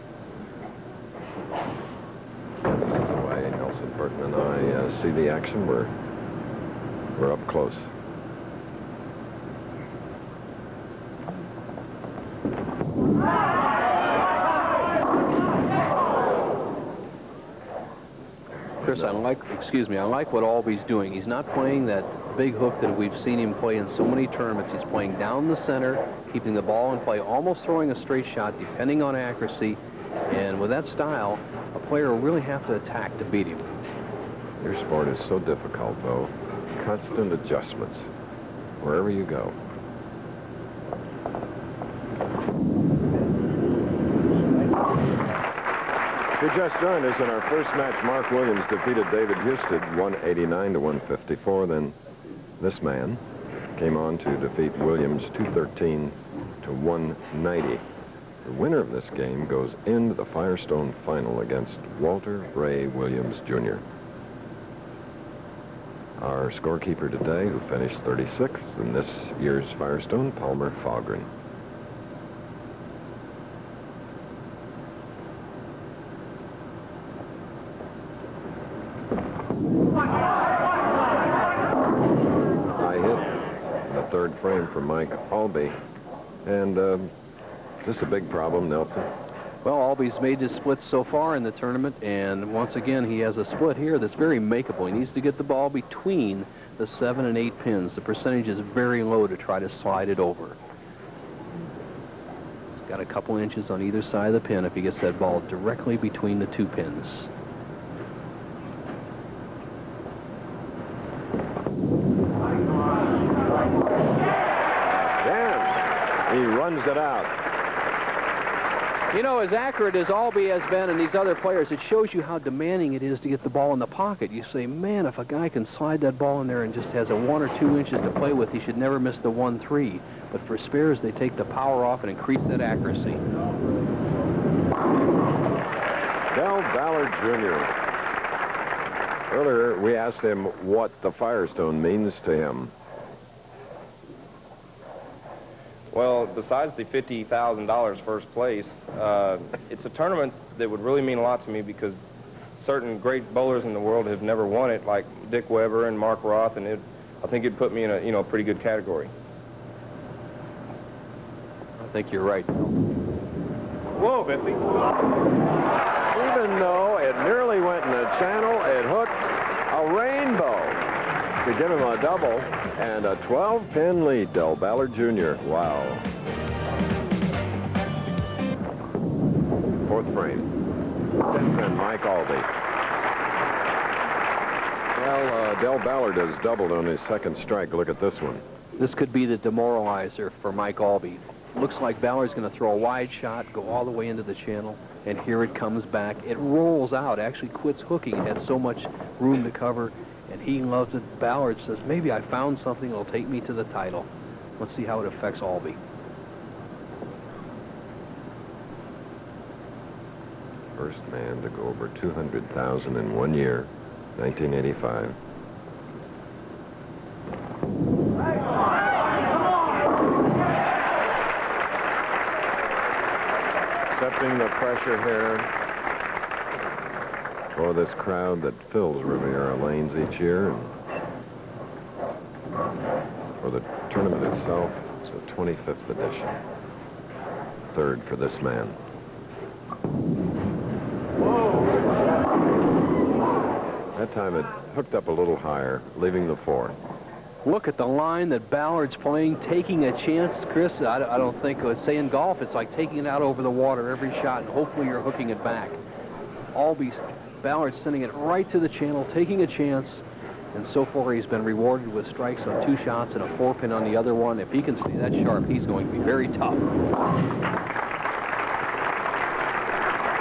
And this is the way Nelson Burton and I see the action. We're up close. Chris, I like what Albee's doing. He's not playing that big hook that we've seen him play in so many tournaments. He's playing down the center, keeping the ball in play, almost throwing a straight shot, depending on accuracy. And with that style, a player will really have to attack to beat him. Your sport is so difficult, though. Constant adjustments, wherever you go. If you just joined us in our first match, Mark Williams defeated David Houston 189 to 154. Then this man came on to defeat Williams 213 to 190. The winner of this game goes into the Firestone final against Walter Ray Williams, Jr. Our scorekeeper today, who finished 36th in this year's Firestone, Palmer Fogren. High hit in the 3rd frame for Mike Albee. And Is this a big problem, Nelson? Well, Albee's made his splits so far in the tournament, and once again, he has a split here that's very makeable. He needs to get the ball between the 7 and 8 pins. The percentage is very low to try to slide it over. He's got a couple inches on either side of the pin if he gets that ball directly between the 2 pins. Damn! He runs it out. You know, as accurate as Albee has been and these other players, it shows you how demanding it is to get the ball in the pocket. You say, man, if a guy can slide that ball in there and just has a 1 or 2 inches to play with, he should never miss the 1-3. But for spares, they take the power off and increase that accuracy. Del Ballard Jr. Earlier, we asked him what the Firestone means to him. Well, besides the $50,000 first place, it's a tournament that would really mean a lot to me because certain great bowlers in the world have never won it, like Dick Weber and Mark Roth, and I think it'd put me in a pretty good category. I think you're right. Whoa, Bentley. Even though it nearly went in the channel, it hooked a rainbow to give him a double and a 12-pin lead, Del Ballard Jr. Wow. 4th frame. 10th pin, Mike Albee. Well, Del Ballard has doubled on his 2nd strike. Look at this one. This could be the demoralizer for Mike Albee. Looks like Ballard's going to throw a wide shot, go all the way into the channel, and here it comes back. It rolls out, actually quits hooking. It had so much room to cover, and he loves it. Ballard says, maybe I found something that'll take me to the title. Let's see how it affects Albee. First man to go over 200,000 in 1 year, 1985. Accepting the pressure here for this crowd that fills Riviera Lanes each year. And for the tournament itself, it's the 25th edition. 3rd for this man. That time it hooked up a little higher, leaving the 4th. Look at the line that Ballard's playing, taking a chance. Chris, I don't think, say in golf, it's like taking it out over the water every shot, and hopefully you're hooking it back. Ballard's sending it right to the channel, taking a chance, and so far he's been rewarded with strikes on 2 shots and a 4-pin on the other one. If he can stay that sharp, he's going to be very tough.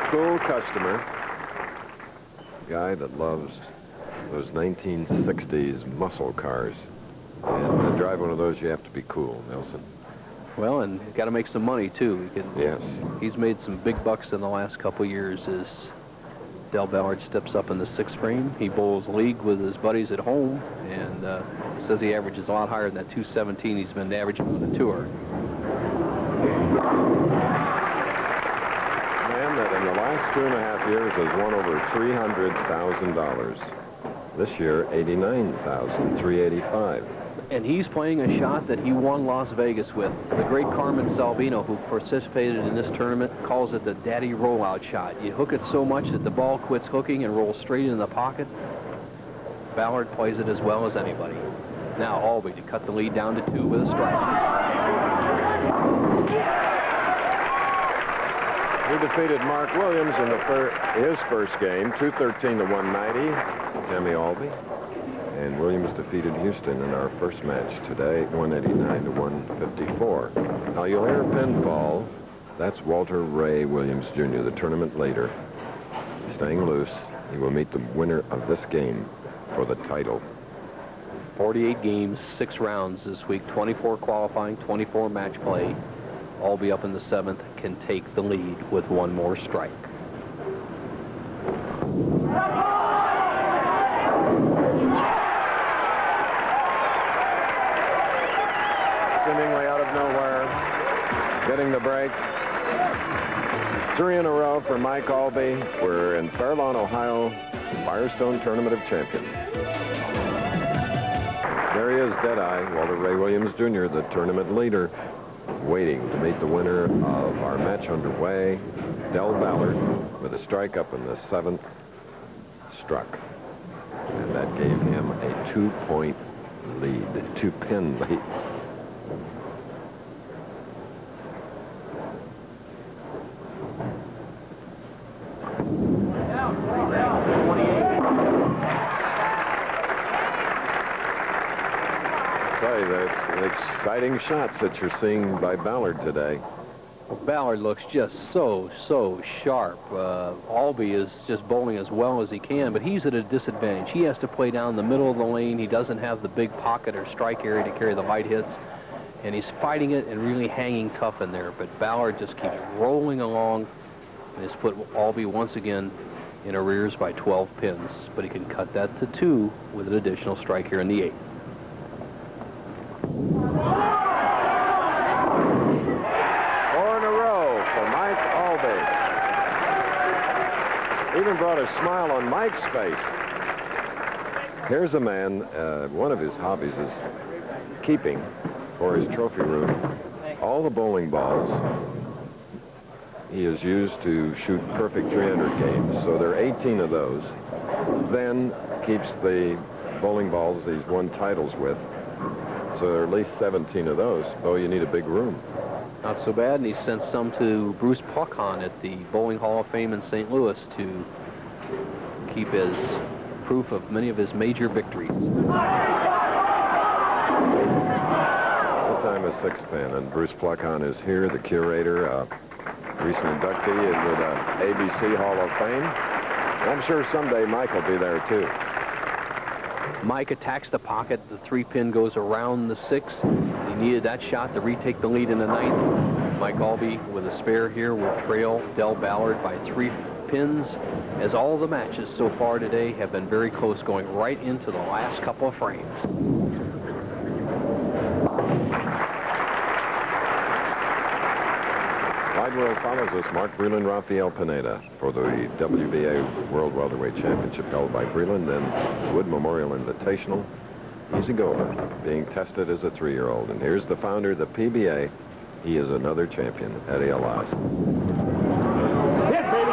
Cool customer. Guy that loves those 1960s muscle cars. And to drive one of those, you have to be cool, Nelson. Well, and got to make some money, too. Yes. He's made some big bucks in the last couple years as Del Ballard steps up in the 6th frame. He bowls league with his buddies at home, and says he averages a lot higher than that 217 he's been averaging on the tour. Man that in the last 2.5 years has won over $300,000. This year, $89,385. And he's playing a shot that he won Las Vegas with. The great Carmen Salvino, who participated in this tournament, calls it the daddy rollout shot. You hook it so much that the ball quits hooking and rolls straight in the pocket. Ballard plays it as well as anybody. Now Albee to cut the lead down to 2 with a strike. He defeated Mark Williams in his first game, 213 to 190. Tammy Albee. And Williams defeated Houston in our first match today, 189 to 154. Now you'll hear a pinfall. That's Walter Ray Williams Jr., the tournament leader. Staying loose, he will meet the winner of this game for the title. 48 games, 6 rounds this week, 24 qualifying, 24 match play. Albee up in the 7th, can take the lead with 1 more strike. Seemingly out of nowhere, getting the break. 3 in a row for Mike Albee. We're in Fairlawn, Ohio, Firestone Tournament of Champions. There he is, Deadeye, Walter Ray Williams Jr., the tournament leader. waiting to meet the winner of our match underway, Del Ballard, with a strike up in the 7th, struck. And that gave him a 2-point lead, 2-pin lead. Say, that's exciting shots that you're seeing by Ballard today. Ballard looks just so sharp. Albee is just bowling as well as he can, but he's at a disadvantage. He has to play down the middle of the lane. He doesn't have the big pocket or strike area to carry the light hits, and he's fighting it and really hanging tough in there. But Ballard just keeps rolling along and has put Albee once again in arrears by 12 pins, but he can cut that to 2 with an additional strike here in the 8th. Even brought a smile on Mike's face. Here's a man, one of his hobbies is keeping for his trophy room all the bowling balls he has used to shoot perfect 300 games. So there are 18 of those. Then keeps the bowling balls he's won titles with. So there are at least 17 of those. Oh, you need a big room. Not so bad, and he sent some to Bruce Puckon at the Bowling Hall of Fame in St. Louis to keep as proof of many of his major victories. The time is 6-pin, and Bruce Puckon is here, the curator, recent inductee into the ABC Hall of Fame. And I'm sure someday Mike will be there, too. Mike attacks the pocket. The 3-pin goes around the 6. He needed that shot to retake the lead in the 9th. Mike Albee with a spare here will trail Del Ballard by 3 pins, as all the matches so far today have been very close, going right into the last couple of frames. Wide World follows us, Mark Breland, Rafael Pineda, for the WBA World Welterweight Championship held by Breland and Wood Memorial Invitational. Easy goer, being tested as a 3-year-old. And here's the founder of the PBA. He is another champion, Eddie Elias. Hit, baby!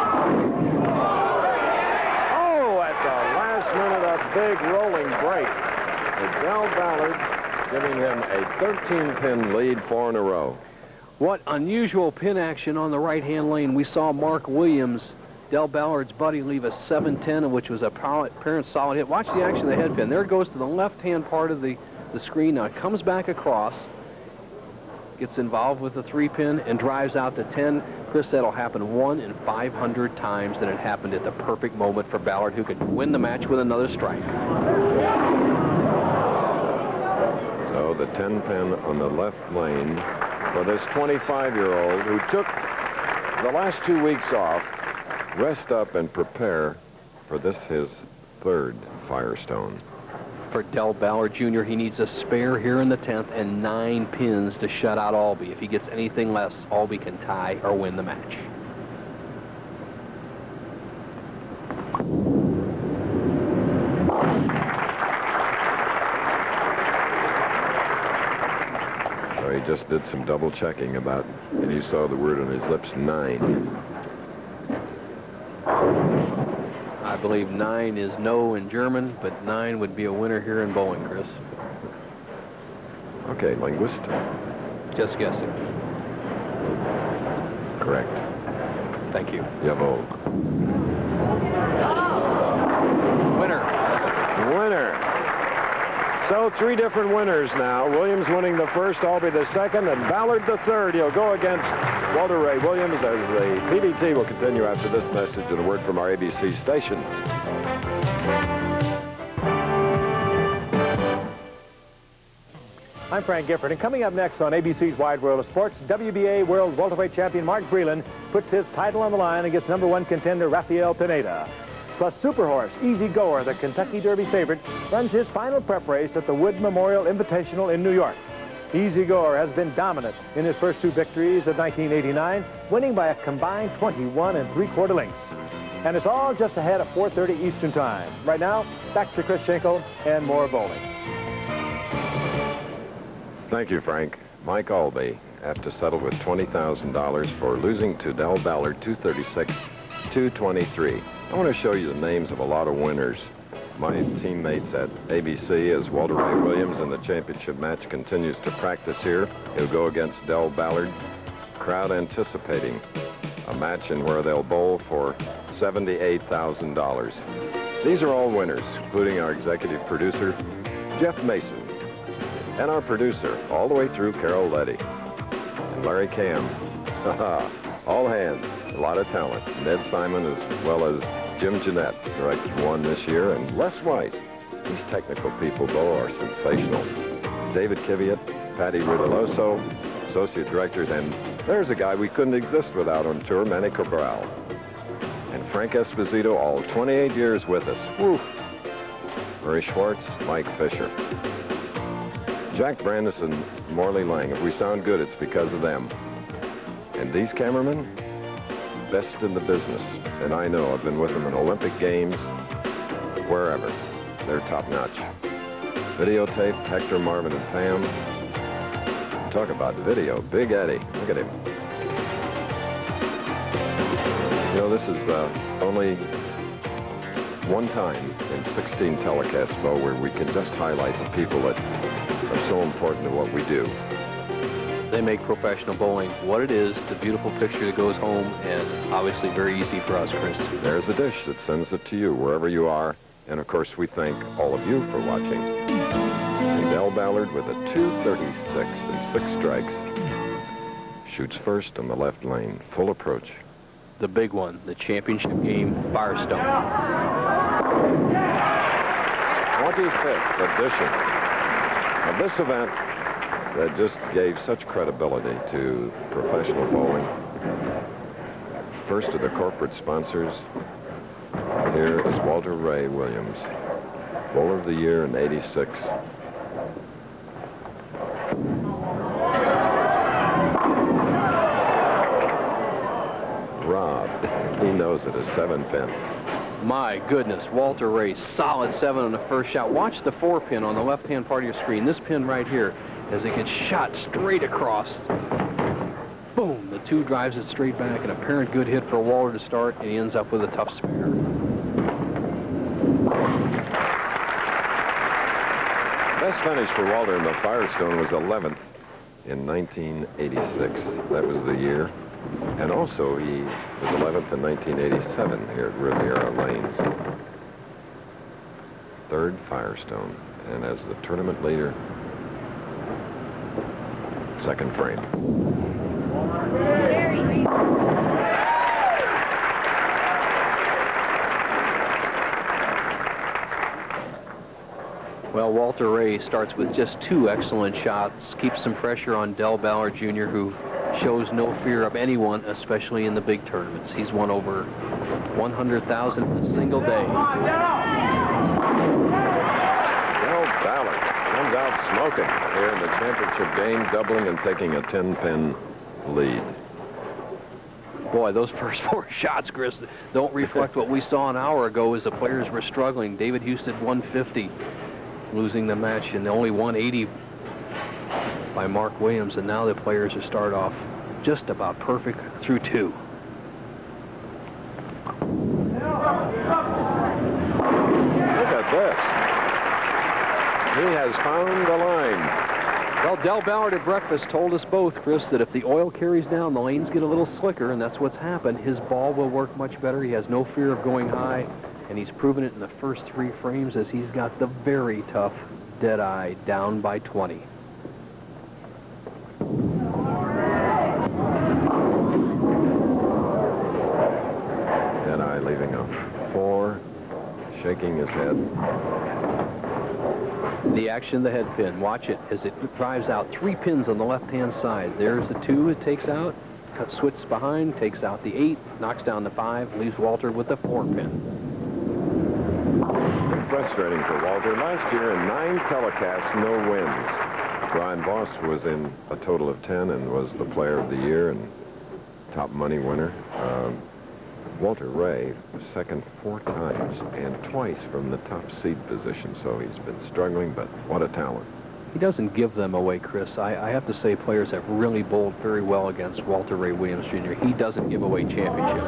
Oh, at the last minute, a big rolling break. And Del Ballard giving him a 13-pin lead, 4 in a row. What unusual pin action on the right-hand lane. We saw Mark Williams, Del Ballard's buddy, leave a 7-10, which was a apparent solid hit. Watch the action of the head pin. There it goes to the left-hand part of the screen. Now it comes back across, gets involved with the 3-pin, and drives out to 10. Chris, that'll happen 1 in 500 times, and it happened at the perfect moment for Ballard, who could win the match with another strike. So the 10-pin on the left lane for this 25-year-old who took the last 2 weeks off, rest up and prepare for this, his 3rd Firestone. For Del Ballard Jr., he needs a spare here in the 10th and 9 pins to shut out Albee. If he gets anything less, Albee can tie or win the match. So he just did some double checking about, and you saw the word on his lips, 9. I believe 9 is no in German, but 9 would be a winner here in bowling, Chris. Okay, linguist. Just guessing. Correct. Thank you. Jawohl. Winner. Winner. So 3 different winners now. Williams winning the first, Albee the second, and Ballard the third. He'll go against Walter Ray Williams as the PBT will continue after this message and a word from our ABC station. I'm Frank Gifford, and coming up next on ABC's Wide World of Sports, WBA World Welterweight Champion Mark Breland puts his title on the line against #1 contender Rafael Pineda. Plus, Super Horse Easy Goer, the Kentucky Derby favorite, runs his final prep race at the Wood Memorial Invitational in New York. Easy Goer has been dominant in his first 2 victories of 1989, winning by a combined 21 3/4 lengths. And it's all just ahead at 4:30 Eastern Time. Right now, back to Chris Schenkel and more bowling. Thank you, Frank. Mike Albee have to settle with $20,000 for losing to Del Ballard 236-223. I want to show you the names of a lot of winners. My teammates at ABC, as Walter Ray Williams in the championship match continues to practice here. He'll go against Del Ballard. Crowd anticipating a match in where they'll bowl for $78,000. These are all winners, including our executive producer, Jeff Mason, and our producer, all the way through, Carol Letty, and Larry Cam. All hands, a lot of talent. Ned Simon, as well as Jim Jeanette, who won this year, and Les Weiss. These technical people, though, are sensational. David Kiviat, Patty Rudeloso, associate directors, and there's a guy we couldn't exist without on tour, Manny Cabral. And Frank Esposito, all 28 years with us. Woo! Murray Schwartz, Mike Fisher. Jack Brandis and Morley Lang. If we sound good, it's because of them. And these cameramen, best in the business. And I know, I've been with them in Olympic Games, wherever. They're top-notch. Videotape, Hector, Marvin, and Pam. Talk about video. Big Eddie. Look at him. You know, this is only one time in 16 telecasts, Bo, where we can just highlight the people that are so important to what we do. They make professional bowling what it is, the beautiful picture that goes home, and obviously very easy for us, Chris. There's a dish that sends it to you wherever you are. And, of course, we thank all of you for watching. And Del Ballard with a 236 and 6 strikes. Shoots first on the left lane. Full approach. The big one, the championship game, Firestone. 25th edition of this event that just gave such credibility to professional bowling. First of the corporate sponsors, here is Walter Ray Williams, Bowler of the Year in '86. Robbed. He knows it, a 7-pin. My goodness, Walter Ray, solid 7 on the first shot. Watch the 4-pin on the left-hand part of your screen. This pin right here, as it gets shot straight across. Boom, the 2 drives it straight back. An apparent good hit for Walter to start, and he ends up with a tough spare. Best finish for Walter in the Firestone was 11th in 1986. That was the year. And also, he was 11th in 1987 here at Riviera Lanes. 3rd Firestone. And as the tournament leader, 2nd frame. Well, Walter Ray starts with just 2 excellent shots, keeps some pressure on Del Ballard Jr., who shows no fear of anyone, especially in the big tournaments. He's won over 100,000 in a single day. Del Ballard comes out smoking here in the championship game, doubling and taking a 10-pin lead. Boy, those first 4 shots, Chris, don't reflect what we saw an hour ago as the players were struggling. David Houston 150, losing the match, and only 180 by Mark Williams, and now the players are start off just about perfect through 2. Look at this. He has found the line. Well, Del Ballard at breakfast told us both, Chris, that if the oil carries down, the lanes get a little slicker, and that's what's happened. His ball will work much better. He has no fear of going high, and he's proven it in the first 3 frames as he's got the very tough dead-eye down by 20. Dead-eye leaving a 4, shaking his head. The action, the head pin. Watch it as it drives out 3 pins on the left-hand side. There's the 2 it takes out, switches behind, takes out the 8, knocks down the 5, leaves Walter with the 4 pin. Frustrating for Walter. Last year in 9 telecasts, no wins. Brian Boss was in a total of 10 and was the player of the year and top money winner. Walter Ray was second 4 times and twice from the top seed position, so he's been struggling, but what a talent. He doesn't give them away, Chris. I have to say players have really bowled very well against Walter Ray Williams, Jr. He doesn't give away championships.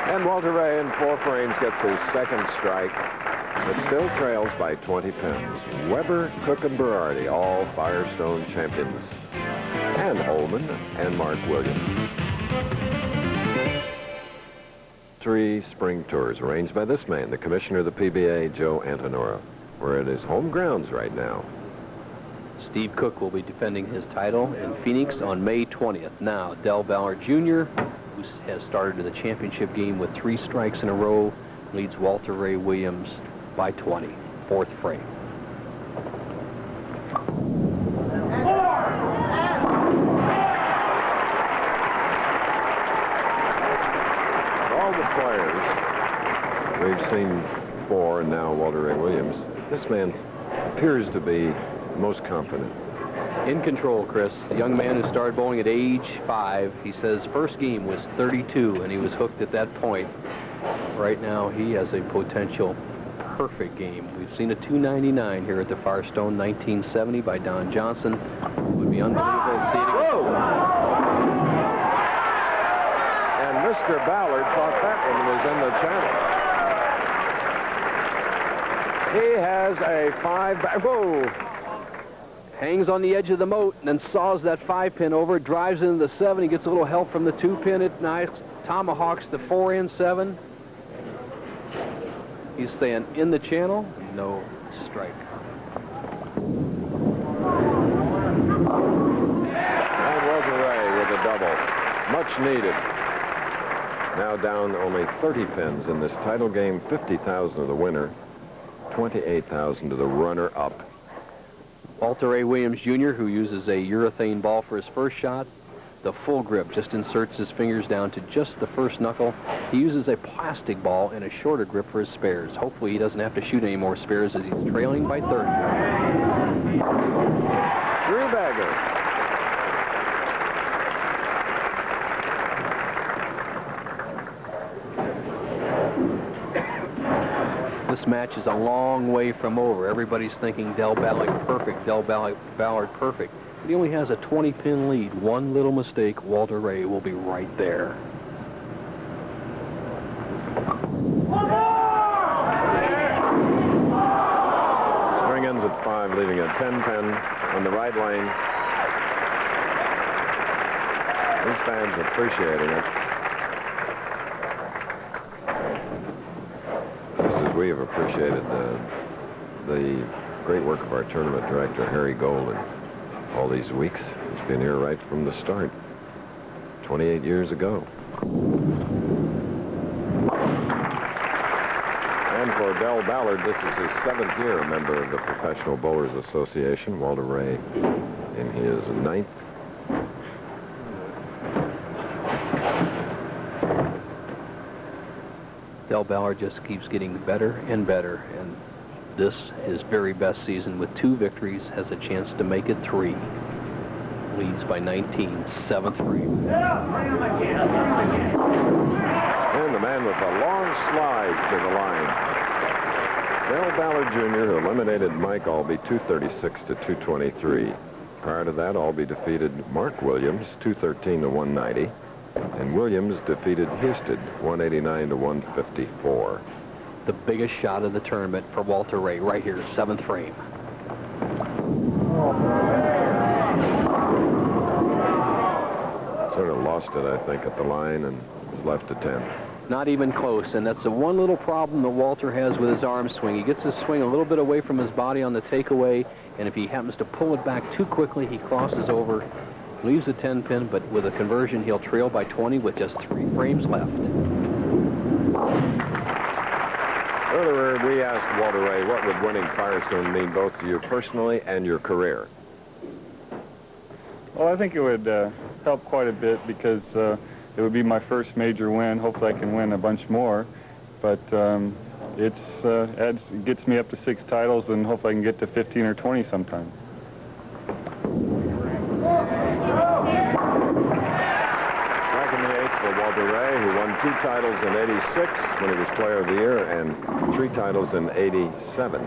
And Walter Ray in 4 frames gets his second strike, but still trails by 20 pins. Weber, Cook, and Berardi, all Firestone champions. And Holman and Mark Williams. 3 spring tours arranged by this man, the commissioner of the PBA, Joe Antonora. We're at his home grounds right now. Steve Cook will be defending his title in Phoenix on May 20th. Now, Del Ballard Jr., who has started in the championship game with 3 strikes in a row, leads Walter Ray Williams by 20. 4th frame. We've seen 4 and now Walter Ray Williams. This man appears to be most confident. In control, Chris. The young man who started bowling at age 5, he says first game was 32 and he was hooked at that point. Right now he has a potential perfect game. We've seen a 299 here at the Firestone, 1970 by Don Johnson. It would be unbelievable to see it again. And Mr. Ballard thought that one was in the channel. He has a 5 back. Whoa! Hangs on the edge of the moat and then saws that 5-pin over, drives into the 7. He gets a little help from the 2-pin at night, tomahawks the 4 and 7. He's saying in the channel, no strike. And Walter Ray with a double. Much needed. Now down only 30 pins in this title game, 50,000 to the winner. 28,000 to the runner-up. Walter Ray Williams, Jr., who uses a urethane ball for his first shot. The full grip just inserts his fingers down to just the first knuckle. He uses a plastic ball and a shorter grip for his spares. Hopefully he doesn't have to shoot any more spares as he's trailing by 30. 3-bagger. This match is a long way from over. Everybody's thinking Del Ballard perfect, Del Ballard perfect. But he only has a 20-pin lead. One little mistake, Walter Ray will be right there. String ends at 5, leaving a 10-pin on the right lane. These fans appreciating it. We have appreciated the great work of our tournament director, Harry Golden, all these weeks. He's been here right from the start, 28 years ago. And for Del Ballard, this is his 7th year, a member of the Professional Bowlers Association. Walter Ray in his 9th. Del Ballard just keeps getting better and better, and this, his very best season with 2 victories, has a chance to make it 3. Leads by 19, 7th frame. And the man with a long slide to the line. Del Ballard Jr., who eliminated Mike Albee 236 to 223. Prior to that, Albee defeated Mark Williams 213 to 190. And Williams defeated Houston 189 to 154. The biggest shot of the tournament for Walter Ray right here, 7th frame. Sort of lost it, I think, at the line and was left to 10. Not even close, and that's the one little problem that Walter has with his arm swing. He gets his swing a little bit away from his body on the takeaway, and if he happens to pull it back too quickly, he crosses over. Leaves a 10-pin, but with a conversion, he'll trail by 20 with just 3 frames left. Earlier, we asked Walter Ray what would winning Firestone mean both to you personally and your career. Well, I think it would help quite a bit because it would be my first major win. Hopefully I can win a bunch more. But it gets me up to 6 titles, and hopefully I can get to 15 or 20 sometime. Back in the 8th for Walter Ray, who won 2 titles in '86 when he was Player of the Year, and 3 titles in '87.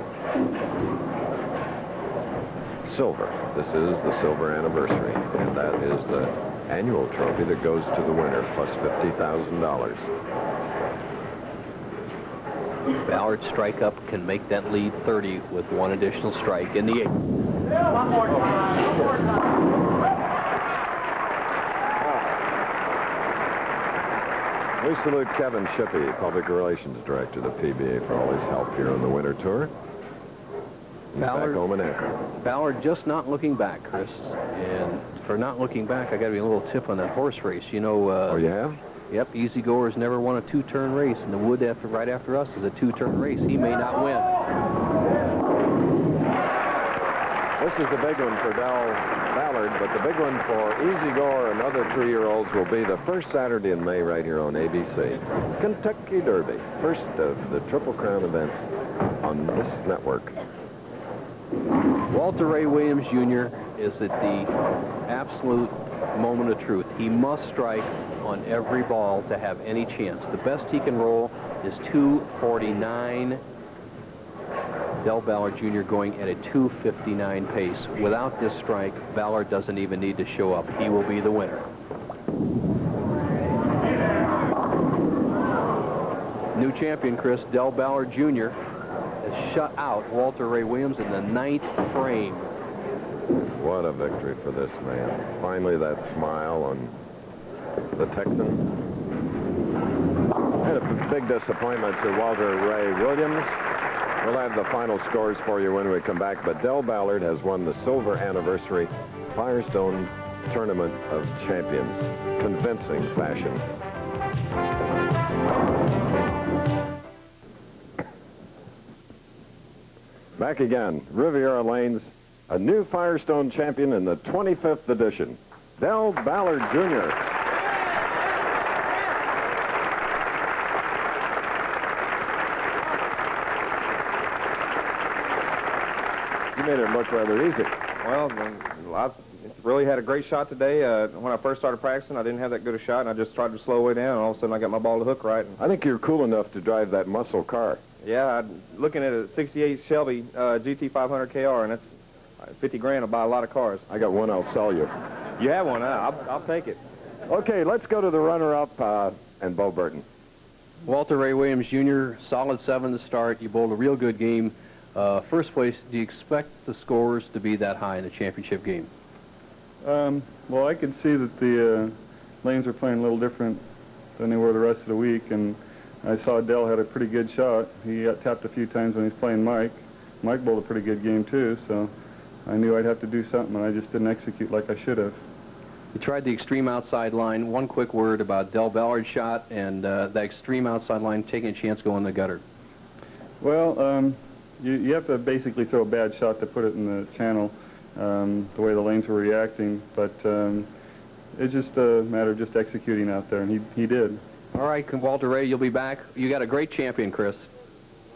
Silver. This is the silver anniversary, and that is the annual trophy that goes to the winner, plus $50,000. Ballard's strike up can make that lead 30 with 1 additional strike in the 8th. We salute Kevin Shippey, Public Relations Director of the PBA, for all his help here on the Winter Tour. He's back home in Akron. Ballard just not looking back, Chris. And for not looking back, I got to be a little tip on that horse race. You know. Oh, you have? Yep, Easy Goer's never won a 2-turn race, and the Wood right after us is a 2-turn race. He may not win. This is the big one for Del Ballard, but the big one for Easy Goer and other 3-year-olds will be the first Saturday in May right here on ABC. Kentucky Derby, first of the Triple Crown events on this network. Walter Ray Williams Jr. is at the absolute moment of truth. He must strike on every ball to have any chance. The best he can roll is 249. Del Ballard Jr. going at a 259 pace. Without this strike, Ballard doesn't even need to show up. He will be the winner. New champion, Chris, Del Ballard Jr. has shut out Walter Ray Williams in the 9th frame. What a victory for this man. Finally, that smile on the Texan. And a big disappointment to Walter Ray Williams. We'll have the final scores for you when we come back, but Del Ballard has won the silver anniversary Firestone Tournament of Champions. Convincing fashion. Back again, Riviera Lanes, a new Firestone champion in the 25th edition, Del Ballard Jr. You made it look rather easy. Well, I really had a great shot today. When I first started practicing, I didn't have that good a shot, and I just tried to slow way down, and all of a sudden I got my ball to hook right. I think you're cool enough to drive that muscle car. Yeah, looking at a 68 Shelby GT 500 KR, and that's 50 grand to buy a lot of cars. I got one I'll sell you. You have one, I'll take it. Okay, let's go to the runner-up and Bo Burton. Walter Ray Williams Jr., solid 7 to start. You bowled a real good game. First place, do you expect the scores to be that high in the championship game? Well, I could see that the lanes are playing a little different than they were the rest of the week, and I saw Del had a pretty good shot. He got tapped a few times when he was playing Mike. Mike bowled a pretty good game, too, so I knew I'd have to do something, and I just didn't execute like I should have. You tried the extreme outside line. One quick word about Del Ballard's shot and that extreme outside line, taking a chance going in the gutter. Well, you have to basically throw a bad shot to put it in the channel, the way the lanes were reacting, but it's just a matter of just executing out there, and he did. All right, Walter Ray, you'll be back. You got a great champion, Chris.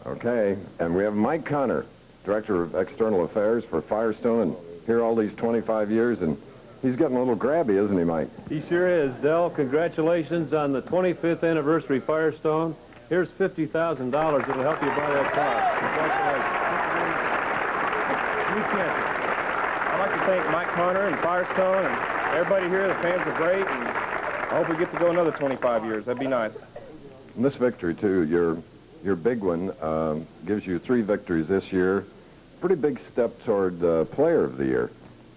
Okay, and we have Mike Connor, Director of External Affairs for Firestone, and here all these 25 years, and he's getting a little grabby, isn't he, Mike? He sure is. Del, congratulations on the 25th anniversary Firestone. Here's $50,000 that'll help you buy that car. Congratulations. New champion. I'd like to thank Mike Connor and Firestone and everybody here. The fans are great, and I hope we get to go another 25 years. That'd be nice. And this victory, too, your big one, gives you 3 victories this year. Pretty big step toward Player of the Year.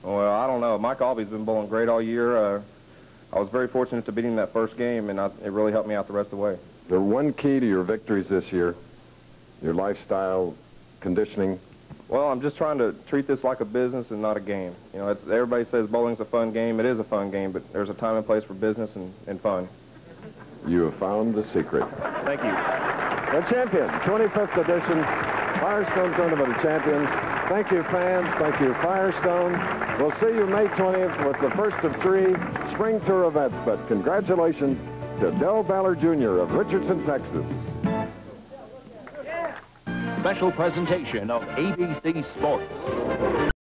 Well, I don't know. Mike Albie's been bowling great all year. I was very fortunate to beat him that first game, and it really helped me out the rest of the way. The one key to your victories this year, your lifestyle, conditioning? Well, I'm just trying to treat this like a business and not a game. You know, everybody says bowling's a fun game. It is a fun game, but there's a time and place for business and fun. You have found the secret. Thank you. The champion, 25th edition, Firestone Tournament of Champions. Thank you, fans. Thank you, Firestone. We'll see you May 20th with the first of 3 spring tour events, but congratulations to Del Ballard Jr. of Richardson, Texas. Special presentation of ABC Sports.